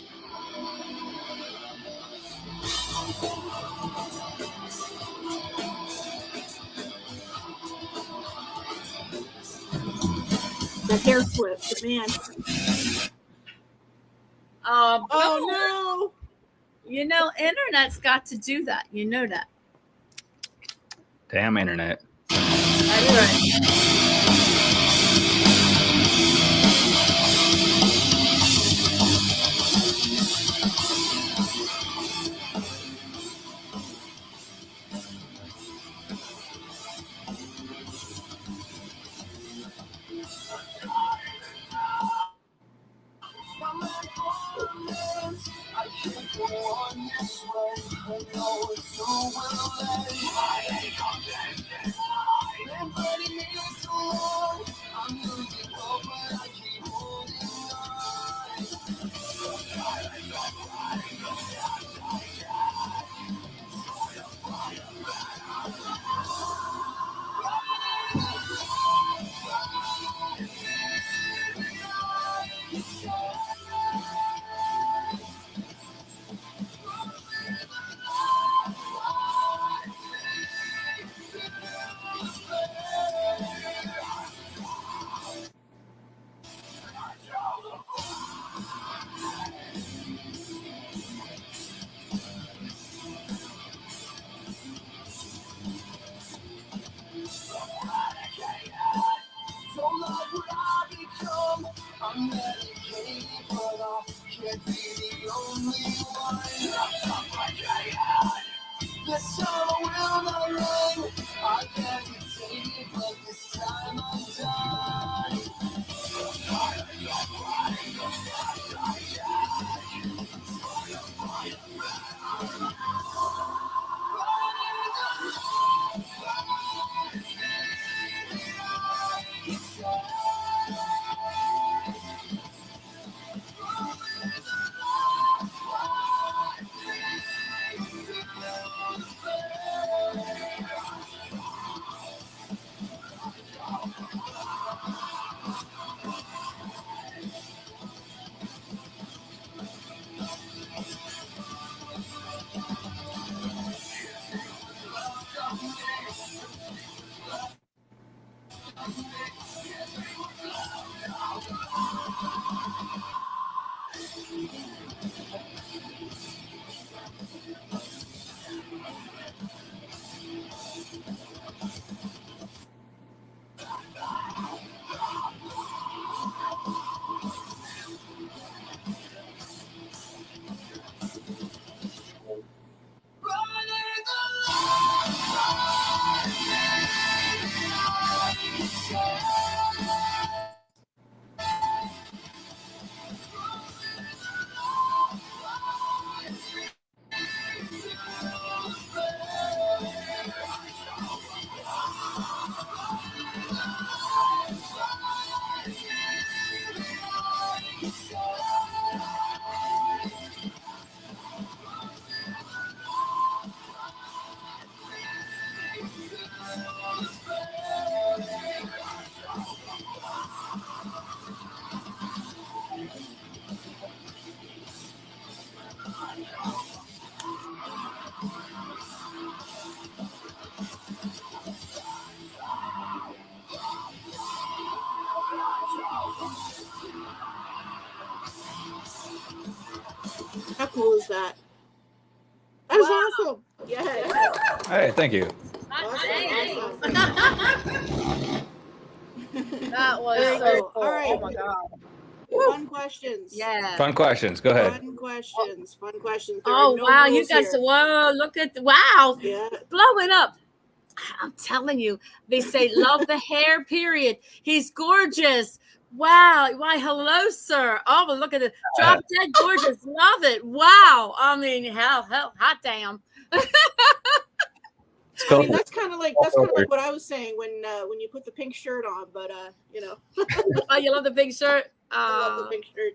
That hair flip, the man. Come on. Oh You know, internet's got to do that. You know that. Damn internet. That's right. How cool is that? That is awesome. Yes. Hey, thank you. Awesome. That was Very so cool. cool. All right. Oh my god. Fun questions. Yeah. Fun questions. Go ahead. Fun questions. There Oh are no wow, you rules guys! here. Whoa, look at wow, Yeah. blow it up. I'm telling you, they say love the hair. Period. He's gorgeous. Wow. Why? Hello, sir. Oh, but look at it. Drop dead gorgeous. Love it. Wow. I mean, hell, hot damn. I mean, that's kind of like what I was saying when you put the pink shirt on, but you know. Oh, you love the big shirt. I love the pink shirt.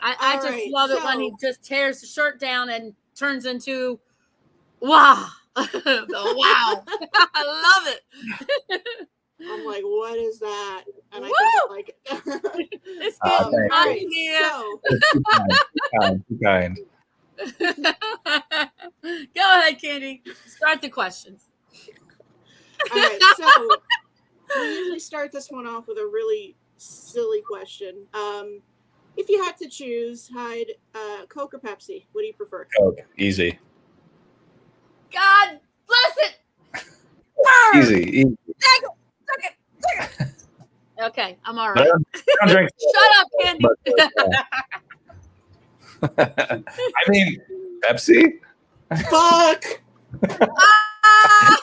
I just right, love it when he just tears the shirt down and turns into wow. Wow. I love it. I'm like, what is that? And I Woo! think I like it. It's getting hot in here. So Too kind. Go ahead, Kandi. Start the questions. all right, so we usually start this one off with a really silly question. If you had to choose, Hyde, Coke or Pepsi, what do you prefer? Coke, easy, God bless it. easy. Okay, I'm all But right. I don't drink. Shut up, Kandi. I mean, Pepsi. Fuck! Ah!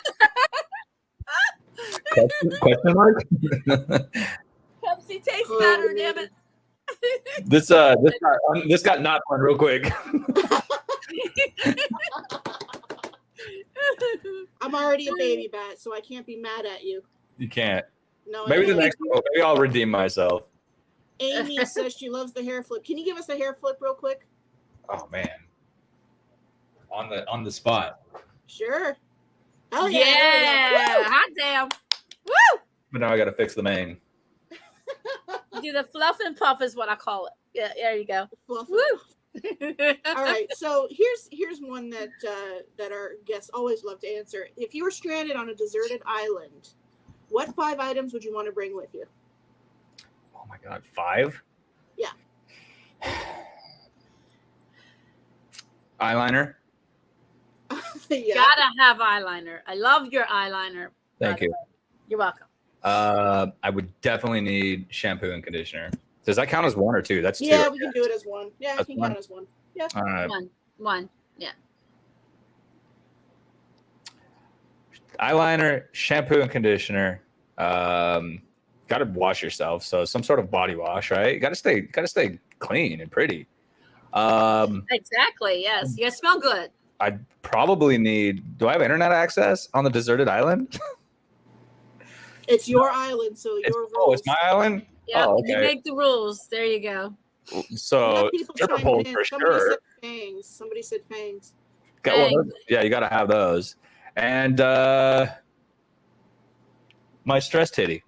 Question mark. Pepsi tastes better, damn it. This got not fun real quick. I'm already a baby bat, so I can't be mad at you. You can't. No, Maybe I the can't. next one. Maybe I'll redeem myself. Amy says she loves the hair flip. Can you give us a hair flip real quick? Oh man. On the spot. Sure. Oh Yeah, yeah. hot damn. Woo! But now I got to fix the mane. Do the fluff and puff is what I call it. Yeah, there you go. Fluff. Woo! All right. So here's one that our guests always love to answer. If you were stranded on a deserted island, what 5 items would you want to bring with you? Oh my God, 5? Yeah. Eyeliner. Yeah. Gotta have eyeliner. I love your eyeliner. Thank you. You're welcome. I would definitely need shampoo and conditioner. Does that count as 1 or 2? That's 2. Yeah, we can do it as 1. Yeah, it That's can 1? count as 1. Yeah. One. Yeah. Eyeliner, shampoo and conditioner. Got to wash yourself, so some sort of body wash, right? Got to stay clean and pretty. Exactly. Yes. You smell good. I'd probably need. Do I have internet access on the deserted island? It's your island, so your rules. Oh, it's my island. Yeah. Oh, You okay. make the rules. There you go. So people stripper chiming poles in. for Somebody sure. said fangs. Somebody said fangs. Yeah, you got to have those. And my stress titty.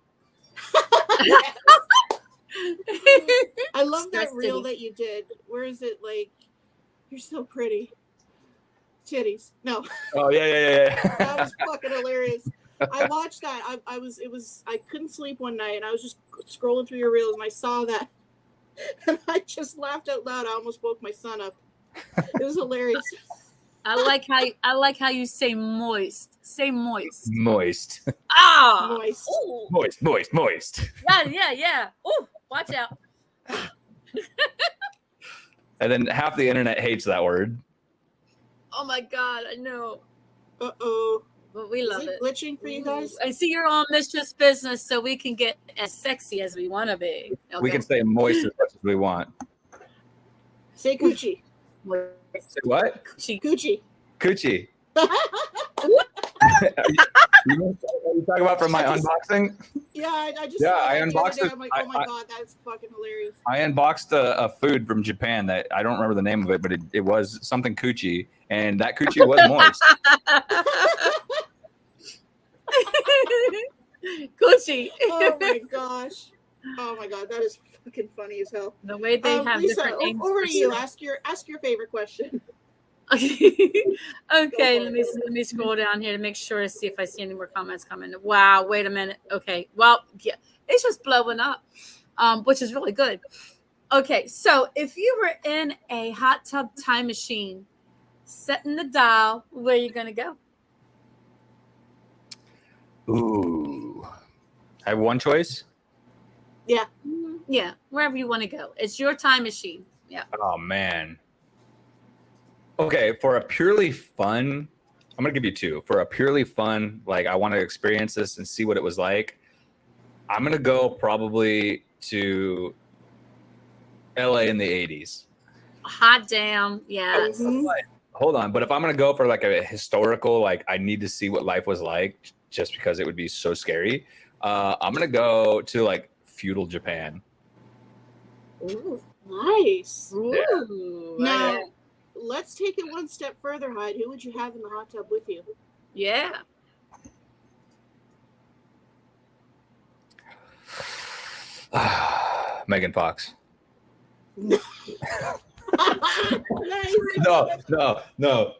I love Stress that reel titty. that you did. Where is it? Like, you're so pretty. Titties. No, Oh yeah. that was fucking hilarious. I watched that. I couldn't sleep one night, and I was just scrolling through your reels, and I saw that, and I just laughed out loud. I almost woke my son up. It was hilarious. I like how you say moist. Say moist. Moist. Ah. Moist. Ooh. Moist. Yeah. Ooh, watch out. And then half the internet hates that word. Oh my God, I know. Uh-oh. But we Is love it it. glitching for you guys? I see you're on Mistress business, so we can get as sexy as we want to be. Okay. We can say moist as much as we want. Say coochie. Say what? Coochie. Coochie. Coochie. You talking about from my unboxing? Yeah, I just Yeah, saw I that the other unboxed day. it. I'm like, oh my God, that's fucking hilarious. I unboxed a food from Japan that I don't remember the name of it, but it was something coochie, and that coochie was moist. Coochie. Oh my gosh. Oh my God, that is fucking funny as hell. The way they have Lisa, different names. over for to you. stuff. Ask your favorite question. Okay, let me scroll down here to make sure to see if I see any more comments coming. Wow, wait a minute. Okay, well, yeah, it's just blowing up, which is really good. Okay, so if you were in a hot tub time machine, setting the dial, where are you gonna go? Ooh. I have one choice? Yeah. Yeah, wherever you want to go. It's your time machine. Yeah. Oh, man. Okay, for a purely fun, I'm going to give you 2. For a purely fun, like I want to experience this and see what it was like, I'm going to go probably to LA in the 80s. Hot damn. Yes. Mhm. Hold on, but if I'm going to go for like a historical, like I need to see what life was like just because it would be so scary, I'm going to go to like feudal Japan. Ooh, nice. Ooh, Now, right. let's take it one step further, Hyde. Who would you have in the hot tub with you? Yeah. Megan Fox. Nice. No.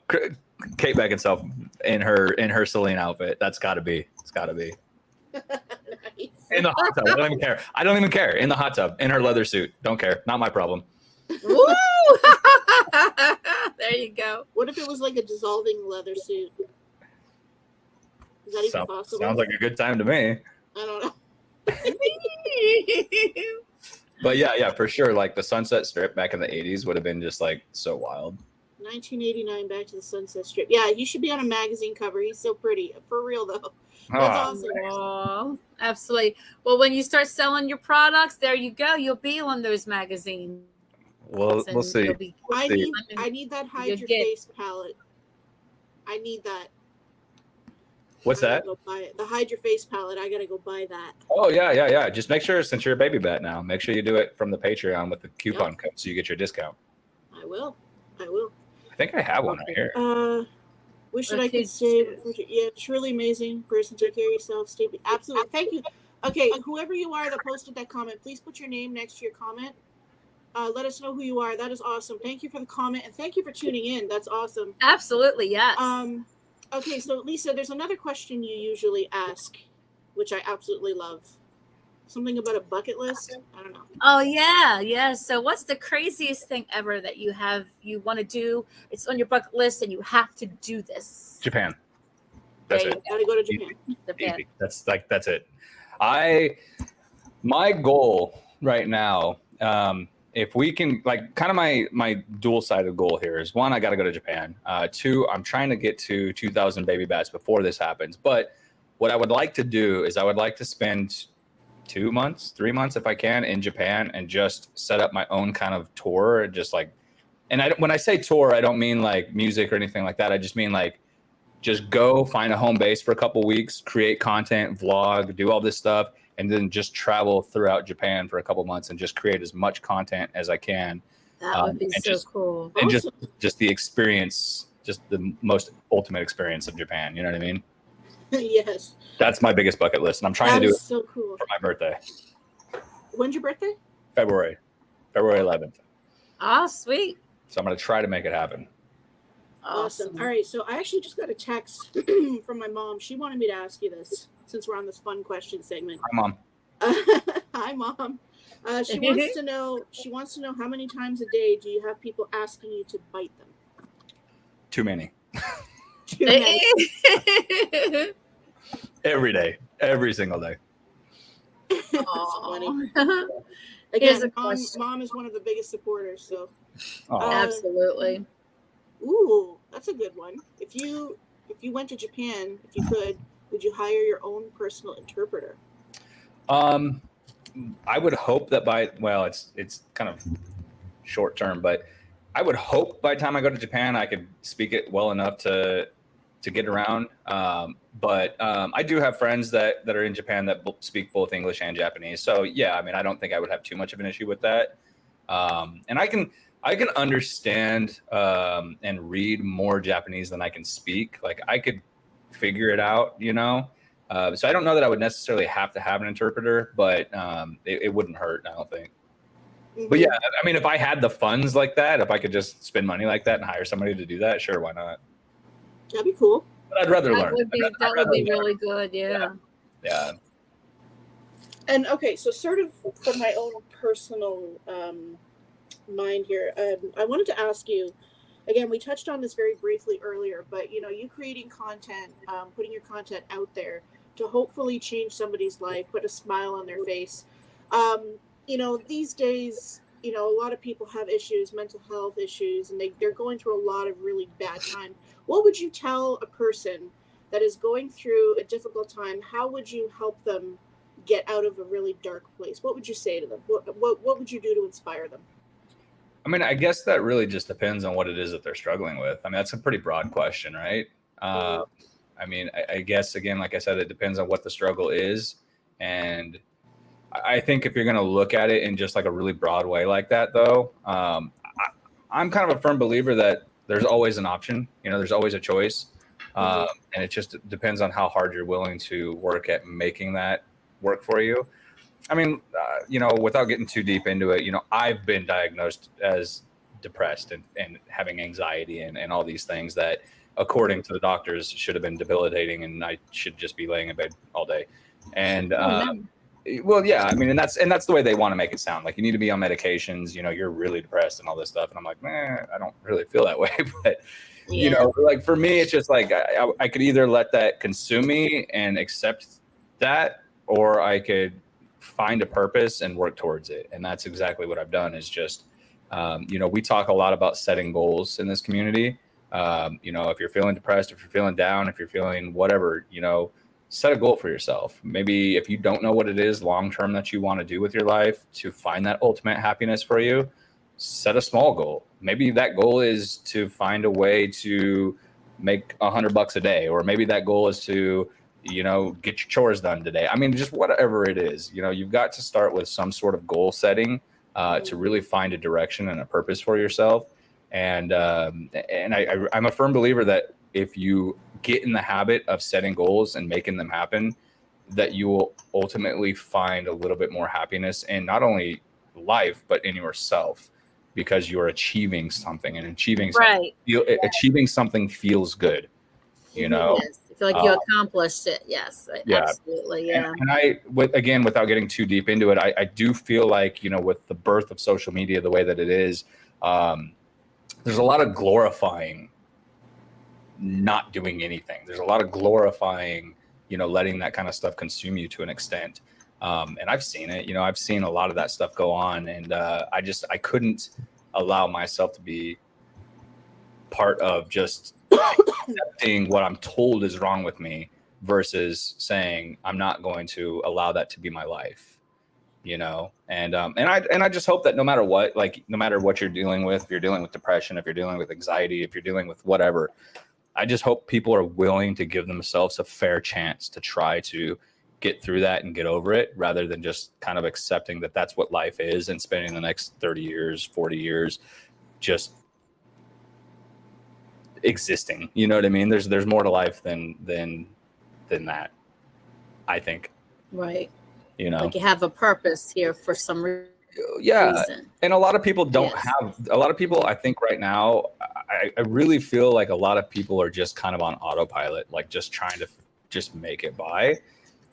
Kate Beckinsale in her Celine outfit. That's got to be. It's got to be. Nice. In the hot tub. I don't even care. I don't even care. In the hot tub, in her leather suit. Don't care. Not my problem. Woo! There you go. What if it was like a dissolving leather suit? Is that even possible? Sounds like a good time to me. I don't know. But yeah, for sure. Like the Sunset Strip back in the 80s would have been just like so wild. 1989, Back to the Sunset Strip. Yeah, he should be on a magazine cover. He's so pretty. For real, though. That's awesome. Oh, absolutely. Well, when you start selling your products, there you go. You'll be on those magazines. Well, we'll see. I need that Hide Your Face palette. I need that. What's that? Go buy it. The Hide Your Face palette. I gotta go buy that. Oh yeah. Just make sure, since you're a baby bat now, make sure you do it from the Patreon with the coupon code so you get your discount. I will. I think I have one right here. Wish that I could say. Yeah, truly amazing person. Take care of yourself. Stay. Absolutely. Thank you. Okay, whoever you are that posted that comment, please put your name next to your comment. Let us know who you are. That is awesome. Thank you for the comment and thank you for tuning in. That's awesome. Absolutely, yes. Okay, so Lisa, there's another question you usually ask, which I absolutely love. Something about a bucket list? I don't know. Oh yeah. So what's the craziest thing ever that you want to do? It's on your bucket list and you have to do this. Japan. That's it. Gotta go to Japan. Easy. That's it. My goal right now, if we can, like, kind of my dual-sided goal here is, one, I got to go to Japan. Two, I'm trying to get to 2,000 baby bats before this happens. But what I would like to do is I would like to spend 2 months, 3 months, if I can, in Japan and just set up my own kind of tour. Just like, and when I say tour, I don't mean like music or anything like that. I just mean like, just go find a home base for a couple weeks, create content, vlog, do all this stuff, and then just travel throughout Japan for a couple months and just create as much content as I can. That would be so cool. And just the experience, just the most ultimate experience of Japan. You know what I mean? Yes. That's my biggest bucket list, and I'm trying to do it so cool. for my birthday. When's your birthday? February 11th. Oh, sweet. So I'm going to try to make it happen. Awesome. All right, so I actually just got a text from my mom. She wanted me to ask you this since we're on this fun question segment. Hi, Mom. Hi, Mom. She wants to know how many times a day do you have people asking you to bite them? Too many. Too many. Every day. Every single day. That's funny. Here's Again, a mom is one of the biggest supporters. So, absolutely. Ooh, that's a good one. If you went to Japan, if you could, would you hire your own personal interpreter? I would hope that it's kind of short term, but I would hope by the time I go to Japan, I could speak it well enough to get around. But I do have friends that are in Japan that speak both English and Japanese. So yeah, I mean, I don't think I would have too much of an issue with that. And I can understand and read more Japanese than I can speak. Like I could figure it out, you know? So I don't know that I would necessarily have to have an interpreter, but it wouldn't hurt, I don't think. Mm-hmm. But yeah, I mean, if I had the funds like that, if I could just spend money like that and hire somebody to do that, sure, why not? That'd be cool. But I'd rather learn. That would be really good, yeah. And okay, so sort of from my own personal mind here, I wanted to ask you, again, we touched on this very briefly earlier, but you know, you creating content, putting your content out there to hopefully change somebody's life, put a smile on their face. You know, these days, you know, a lot of people have issues, mental health issues, and they're going through a lot of really bad time. What would you tell a person that is going through a difficult time? How would you help them get out of a really dark place? What would you say to them? What would you do to inspire them? I mean, I guess that really just depends on what it is that they're struggling with. I mean, that's a pretty broad question, right? I mean, I guess, again, like I said, it depends on what the struggle is. And I think if you're going to look at it in just like a really broad way like that, though, I'm kind of a firm believer that there's always an option. You know, there's always a choice. And it just depends on how hard you're willing to work at making that work for you. I mean, you know, without getting too deep into it, you know, I've been diagnosed as depressed and having anxiety and all these things that, according to the doctors, should have been debilitating, and I should just be laying in bed all day. And Well, yeah, I mean, and that's the way they want to make it sound. Like, you need to be on medications, you know, you're really depressed and all this stuff. And I'm like, man, I don't really feel that way. But you know, like for me, it's just like I could either let that consume me and accept that, or I could find a purpose and work towards it. And that's exactly what I've done. Is just you know, we talk a lot about setting goals in this community. You know, if you're feeling depressed, if you're feeling down, if you're feeling whatever, you know, set a goal for yourself. Maybe if you don't know what it is long term that you want to do with your life to find that ultimate happiness for you, set a small goal. Maybe that goal is to find a way to make $100 a day, or maybe that goal is to, you know, get your chores done today. I mean, just whatever it is, you know, you've got to start with some sort of goal setting to really find a direction and a purpose for yourself. And I'm a firm believer that if you get in the habit of setting goals and making them happen, that you will ultimately find a little bit more happiness in not only life, but in yourself, because you're achieving something, and achieving something, achieving something feels good, you know. Yes. I feel like you accomplished it. Yes, absolutely. Yeah. And I, again, without getting too deep into it, I do feel like, you know, with the birth of social media the way that it is, there's a lot of glorifying not doing anything. There's a lot of glorifying, you know, letting that kind of stuff consume you to an extent. And I've seen it, you know, I've seen a lot of that stuff go on, and I couldn't allow myself to be part of just accepting what I'm told is wrong with me versus saying I'm not going to allow that to be my life, you know. And I just hope that no matter what, like no matter what you're dealing with, if you're dealing with depression, if you're dealing with anxiety, if you're dealing with whatever, I just hope people are willing to give themselves a fair chance to try to get through that and get over it, rather than just kind of accepting that that's what life is and spending the next 30 years, 40 years just existing. You know what I mean? There's more to life than that, I think. Right. You know, like you have a purpose here for some reason. And a lot of people don't have, a lot of people, I think right now, I really feel like a lot of people are just kind of on autopilot, like just trying to just make it by.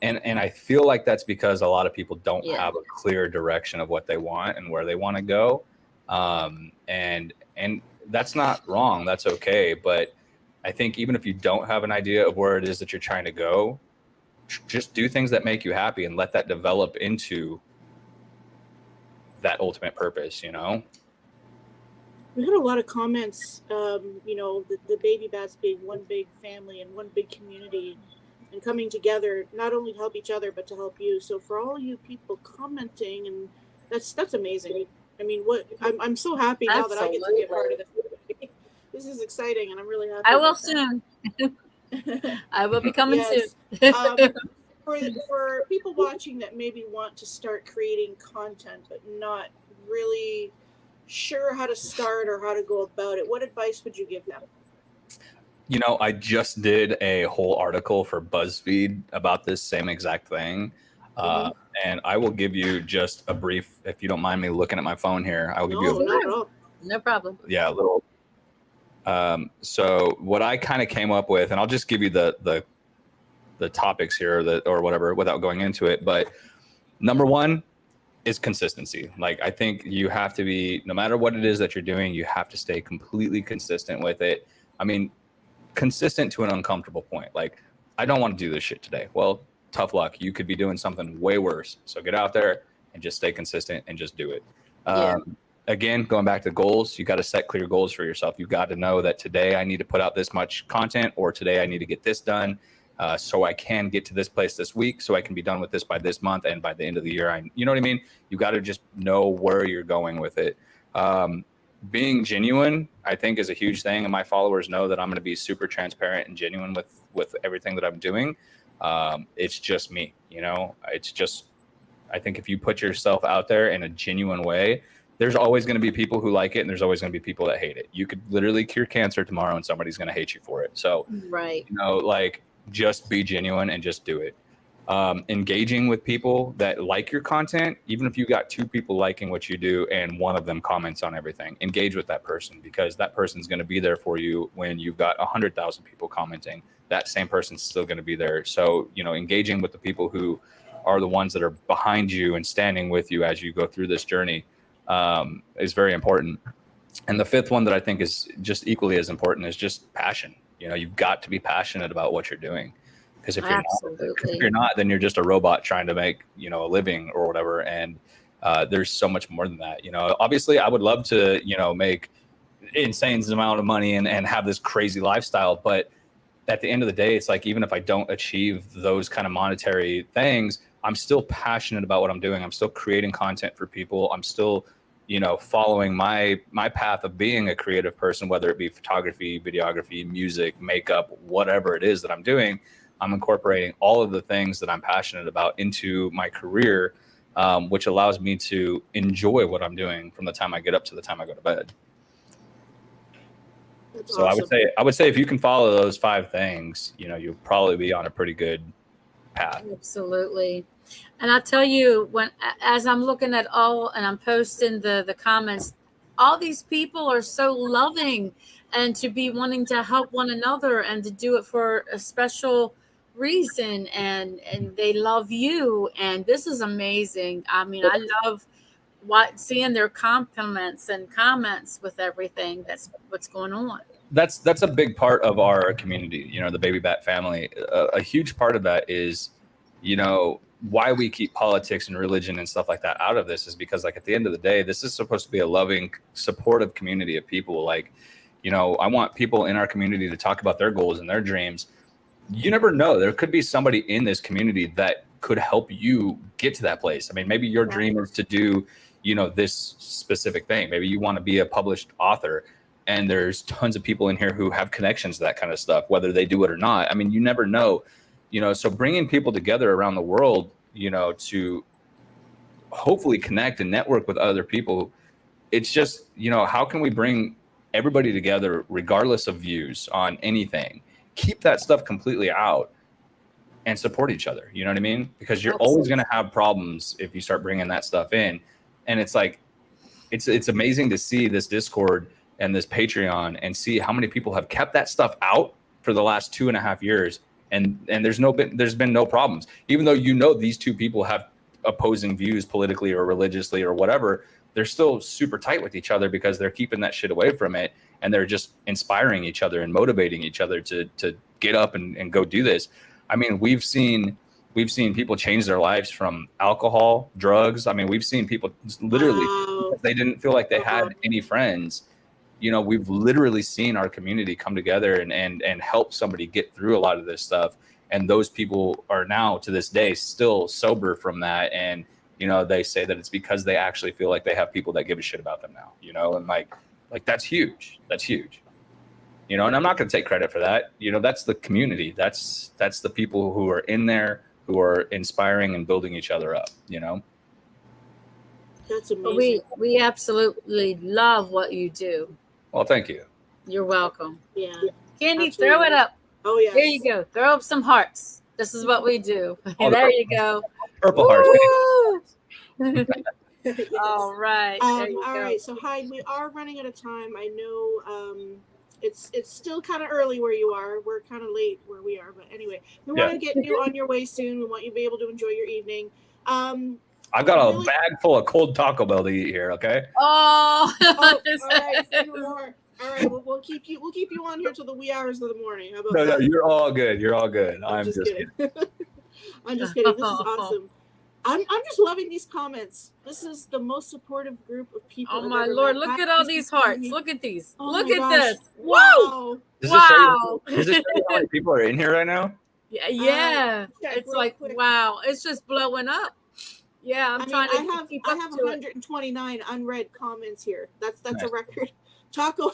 And I feel like that's because a lot of people don't have a clear direction of what they want and where they want to go. And that's not wrong. That's okay. But I think even if you don't have an idea of where it is that you're trying to go, just do things that make you happy and let that develop into that ultimate purpose, you know? We had a lot of comments, you know, the baby bats being one big family and one big community and coming together, not only to help each other, but to help you. So for all you people commenting, and that's amazing. I mean, I'm so happy now that I get to be a part of this. This is exciting, and I'm really happy. I will soon. I will be coming soon. For people watching that maybe want to start creating content, but not really sure how to start or how to go about it, what advice would you give them? You know, I just did a whole article for BuzzFeed about this same exact thing. And I will give you just a brief, if you don't mind me looking at my phone here, I will give you a not at all. No problem. Yeah, a little. So what I kind of came up with, and I'll just give you the topics here or whatever without going into it. But number one is consistency. Like, I think you have to be, no matter what it is that you're doing, you have to stay completely consistent with it. I mean, consistent to an uncomfortable point. Like, I don't want to do this shit today. Well, tough luck. You could be doing something way worse. So get out there and just stay consistent and just do it. Again, going back to goals, you got to set clear goals for yourself. You got to know that today I need to put out this much content, or today I need to get this done. So I can get to this place this week, so I can be done with this by this month, and by the end of the year, you know what I mean? You got to just know where you're going with it. Being genuine, I think, is a huge thing, and my followers know that I'm going to be super transparent and genuine with everything that I'm doing. It's just me, you know. It's just, I think if you put yourself out there in a genuine way, there's always going to be people who like it, and there's always going to be people that hate it. You could literally cure cancer tomorrow, and somebody's going to hate you for it. So, right, you know, like, just be genuine and just do it. Engaging with people that like your content, even if you got 2 people liking what you do and one of them comments on everything, engage with that person, because that person's going to be there for you when you've got 100,000 people commenting. That same person's still going to be there. So, you know, engaging with the people who are the ones that are behind you and standing with you as you go through this journey is very important. And the fifth one that I think is just equally as important is just passion. You know, you've got to be passionate about what you're doing. Because if you're not, then you're just a robot trying to make, you know, a living or whatever. And there's so much more than that. You know, obviously I would love to, you know, make insane amount of money and have this crazy lifestyle. But at the end of the day, it's like, even if I don't achieve those kind of monetary things, I'm still passionate about what I'm doing. I'm still creating content for people. I'm still, you know, following my path of being a creative person, whether it be photography, videography, music, makeup, whatever it is that I'm doing. I'm incorporating all of the things that I'm passionate about into my career, which allows me to enjoy what I'm doing from the time I get up to the time I go to bed. That's So awesome. I would say if you can follow those 5 things, you know, you'll probably be on a pretty good path. Absolutely. And I tell you, as I'm looking at all and I'm posting the comments, all these people are so loving and to be wanting to help one another and to do it for a special reason, and they love you, and this is amazing. I mean, I love seeing their compliments and comments with everything that's what's going on. That's a big part of our community, you know, the Baby Bat family. A huge part of that is, you know, why we keep politics and religion and stuff like that out of this is because, like, at the end of the day, this is supposed to be a loving, supportive community of people. Like, you know, I want people in our community to talk about their goals and their dreams. You never know. There could be somebody in this community that could help you get to that place. I mean, maybe your dream is to do, you know, this specific thing. Maybe you want to be a published author, and there's tons of people in here who have connections to that kind of stuff, whether they do it or not. I mean, you never know, you know, so bringing people together around the world, you know, to hopefully connect and network with other people. It's just, you know, how can we bring everybody together regardless of views on anything? Keep that stuff completely out and support each other. You know what I mean? Because you're always going to have problems if you start bringing that stuff in. And it's like, it's amazing to see this Discord and this Patreon and see how many people have kept that stuff out for the last 2.5 years. And there's been no problems, even though, you know, these two people have opposing views politically or religiously or whatever. They're still super tight with each other because they're keeping that shit away from it. And they're just inspiring each other and motivating each other to get up and go do this. I mean, we've seen people change their lives from alcohol, drugs. I mean, we've seen people literally, they didn't feel like they had any friends. You know, we've literally seen our community come together and help somebody get through a lot of this stuff. And those people are now, to this day, still sober from that. And, you know, they say that it's because they actually feel like they have people that give a shit about them now, you know, and like that's huge. That's huge. You know, and I'm not going to take credit for that. You know, that's the community. That's the people who are in there, who are inspiring and building each other up, you know? That's amazing. We absolutely love what you do. Well, thank you. You're welcome. Yeah. Candy, Absolutely. throw it up. Oh, yeah. There you go. Throw up some hearts. This is what we do. Oh, there you go. Purple hearts. Yes. All right. There you all go. right. So, Hyde, we are running out of time. I know it's still kind of early where you are. We're kind of late where we are. But anyway, we want to get you on your way soon. We want you to be able to enjoy your evening. I've got a bag full of cold Taco Bell to eat here. Okay. Oh, all right. Say no more. All right. Well, we'll keep you on here till the wee hours of the morning. How about that? No, you're all good. You're all good. I'm just kidding. I'm just kidding. This is awesome. I'm just loving these comments. This is the most supportive group of people. Oh my Lord! Look at all these hearts. Look at these. Oh Look my at gosh. this. Wow. Wow. Does it show you how many people are in here right now? Yeah. Check It's real like, quick. wow. It's just blowing up. Yeah, I have 129 unread comments here. That's a record. Taco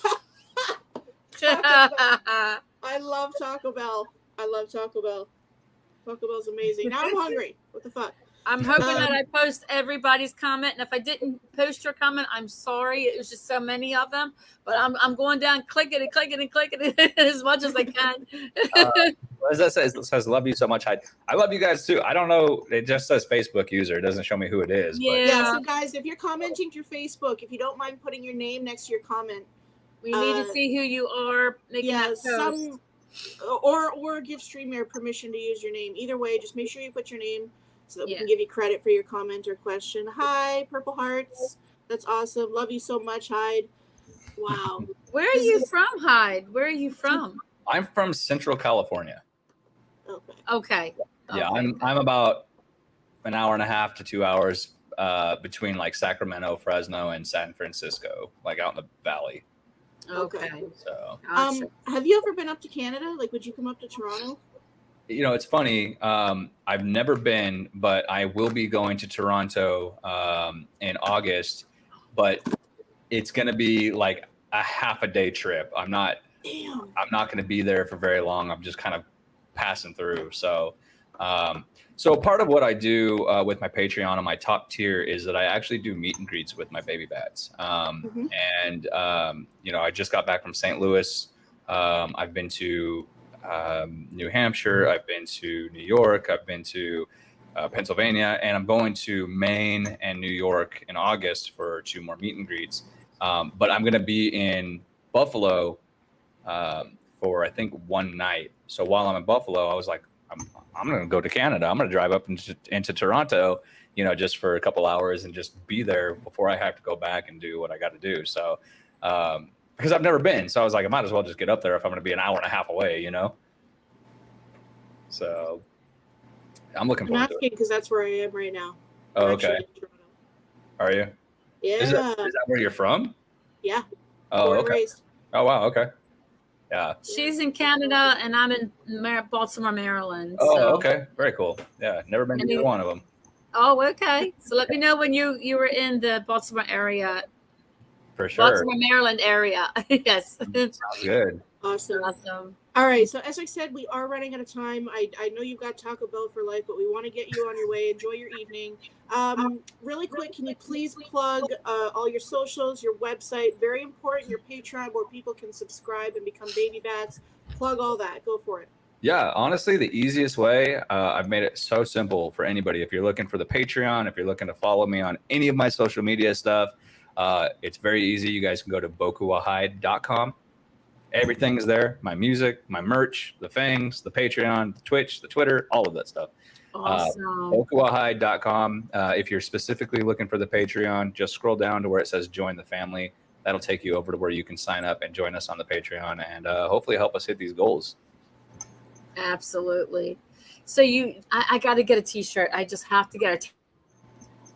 I love Taco Bell. Taco Bell's amazing. Now I'm hungry. What the fuck? I'm hoping that I post everybody's comment, and if I didn't post your comment, I'm sorry. It was just so many of them, but I'm going down, clicking it as much as I can. As that says, it says, love you so much, Hyde. I love you guys too. I don't know. It just says Facebook user. It doesn't show me who it is. Yeah. So guys, if you're commenting through Facebook, if you don't mind putting your name next to your comment, we need to see who you are making that post. Or give StreamYard permission to use your name. Either way, just make sure you put your name so that we Yeah. can give you credit for your comment or question. Hi, Purple Hearts. That's awesome. Love you so much, Hyde. Wow. Where are you from, Hyde? Where are you from? I'm from Central California. Okay. Okay. Yeah, Okay. I'm about an hour and a half to 2 hours between like Sacramento, Fresno, and San Francisco, like out in the valley. Okay. So Gotcha. Have you ever been up to Canada? Like, would you come up to Toronto? it's funny. I've never been, but I will be going to Toronto in August. But it's going to be like a half a day trip. I'm not going to be there for very long. I'm just kind of passing through. So part of what I do with my Patreon on my top tier is that I actually do meet and greets with my baby bats. And I just got back from St. Louis. I've been to New Hampshire. I've been to New York. I've been to Pennsylvania, and I'm going to Maine and New York in August for 2 more meet and greets. But I'm going to be in Buffalo for I think 1 night. So while I'm in Buffalo, I was like, I'm going to go to Canada. I'm going to drive up into Toronto, just for a couple hours and just be there before I have to go back and do what I got to do. So because I've never been, so I was like, I might as well just get up there if I'm going to be an hour and a half away, So I'm looking I'm forward to asking it. because that's where I am right now. Oh, I'm okay. actually in Toronto. Are you? Yeah. Is that where you're from? Yeah. Oh, Born and okay. raised. Oh, wow. Okay. Yeah. She's in Canada, and I'm in Baltimore, Maryland. Oh, so. okay. Very cool. Yeah. Never been to either one of them. Oh, okay. So let me know when you were in the Baltimore area. For sure. Baltimore, Maryland area. Yes. Sounds good. Awesome. Awesome. All right. So as I said, we are running out of time. I know you've got Taco Bell for life, but we want to get you on your way. Enjoy your evening. Really quick, can you please plug all your socials, your website? Very important, your Patreon, where people can subscribe and become baby bats. Plug all that. Go for it. Yeah, honestly, the easiest way, I've made it so simple for anybody. If you're looking for the Patreon, if you're looking to follow me on any of my social media stuff, it's very easy. You guys can go to bokuahyde.com. Everything is there. My music, my merch, the fangs, the Patreon, the Twitch, the Twitter, all of that stuff. Awesome. bokuahyde.com. If you're specifically looking for the Patreon, just scroll down to where it says join the family. That'll take you over to where you can sign up and join us on the Patreon and hopefully help us hit these goals. Absolutely. So I got to get a t-shirt. I just have to get a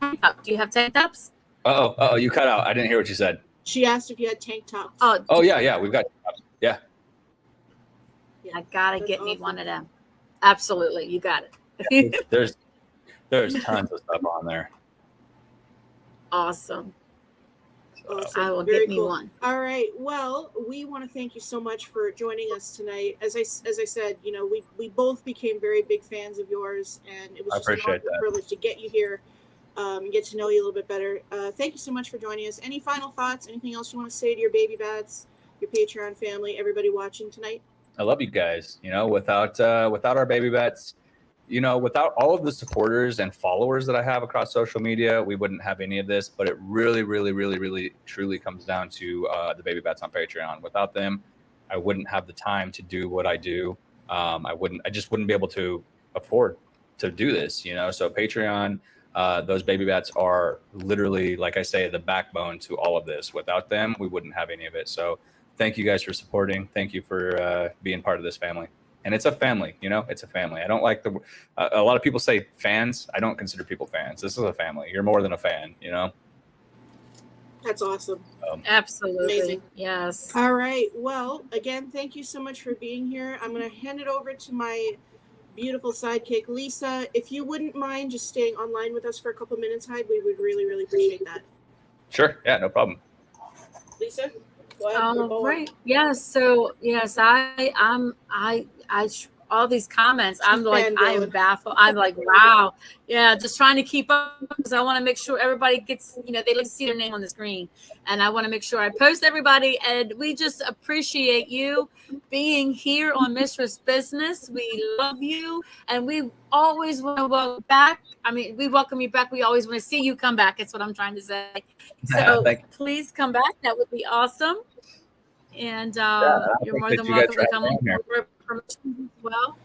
tank top. Do you have tank tops? Oh, you cut out. I didn't hear what you said. She asked if you had tank tops. Oh yeah. We've got, yeah. I got to get me one of them. Absolutely. You got it. There's tons of stuff on there. Awesome. Awesome. I will Very get me cool. one. All right. Well, we want to thank you so much for joining us tonight. As I said, we both became very big fans of yours, and it was just an honor and privilege to get you here and get to know you a little bit better. Thank you so much for joining us. Any final thoughts? Anything else you want to say to your baby bats, your Patreon family, everybody watching tonight? I love you guys. Without our baby bats, without all of the supporters and followers that I have across social media, we wouldn't have any of this. But it really, really, really, really, truly comes down to the baby bats on Patreon. Without them, I wouldn't have the time to do what I do. I just wouldn't be able to afford to do this. So Patreon, those baby bats are literally, like I say, the backbone to all of this. Without them, we wouldn't have any of it. So thank you guys for supporting. Thank you for being part of this family. And it's a family, it's a family. I don't like a lot of people say fans. I don't consider people fans. This is a family. You're more than a fan, That's awesome. Absolutely. Amazing. Yes. All right. Well, again, thank you so much for being here. I'm going to hand it over to my beautiful sidekick, Lisa. If you wouldn't mind just staying online with us for a couple minutes, Hyde, we would really, really appreciate that. Sure. Yeah, no problem. Lisa? Go ahead. Right. Yes. So yes, all these comments, I am baffled. I'm like, wow. Yeah, just trying to keep up because I want to make sure everybody gets, they like to see their name on the screen. And I want to make sure I post everybody. And we just appreciate you being here on Mistress Business. We love you. And we always want to welcome back. I mean, we welcome you back. We always want to see you come back. That's what I'm trying to say. So please come back. That would be awesome. And you're more than welcome to come on board as well.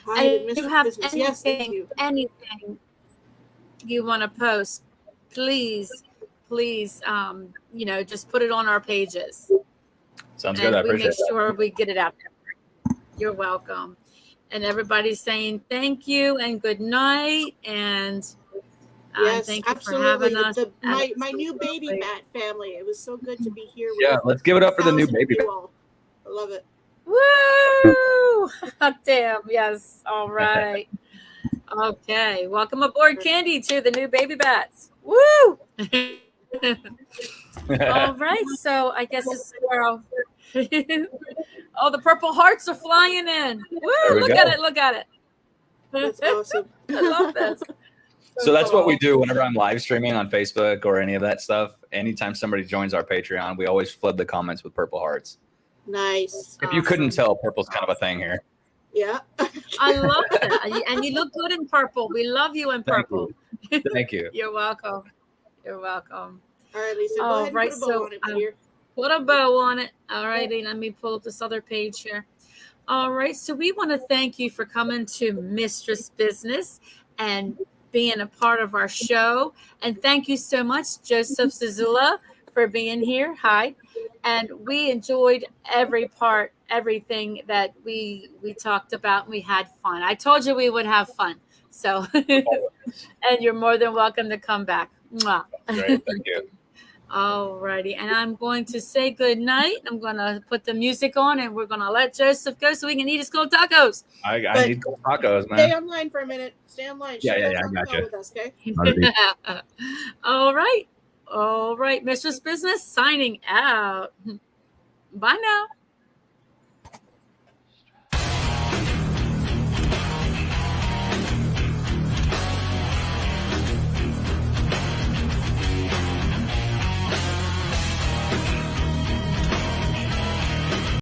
Hyde and And Mistress you have business. Yes, thank you. anything you want to post, please, just put it on our pages. Sounds good. I And we appreciate make that. sure we get it out there. You're welcome. And everybody's saying thank you and good night. And Yes, thank you absolutely. for having us. My new baby bat family. It was so good to be here with Yeah, let's give it up for the new 1,000 of baby. you all. I love it. Woo! Damn, yes. All right. Okay. Welcome aboard, Kandi, to the new baby bats. Woo! All right. So I guess it's squirrel. Oh, the purple hearts are flying in. Woo! There we Look go. at it. Look at it. That's awesome. I love this. So that's what we do whenever I'm live streaming on Facebook or any of that stuff. Anytime somebody joins our Patreon, we always flood the comments with purple hearts. Nice. If you couldn't tell, purple's kind of a thing here. Yeah. I love that. And you look good in purple. We love you in purple. Thank you. You're welcome. You're welcome. All right, Lisa. Go All ahead and right, put a bow so, on it, my dear. Put a bow on it. All righty. Let me pull up this other page here. All right. So we want to thank you for coming to Mistress Business and being a part of our show. And thank you so much, Joseph Zuzula, for being here. Hi. And we enjoyed everything that we talked about. And we had fun. I told you we would have fun. So, and you're more than welcome to come back. Mwah. Great. Thank you. All righty. And I'm going to say good night. I'm going to put the music on and we're going to let Joseph go so we can eat his cold tacos. I But need cold tacos, Stay man. online for a minute. Stay online. Yeah, Share yeah, what's on I the gotcha. call with us, okay? All right. All right. Mistress Business signing out. Bye now.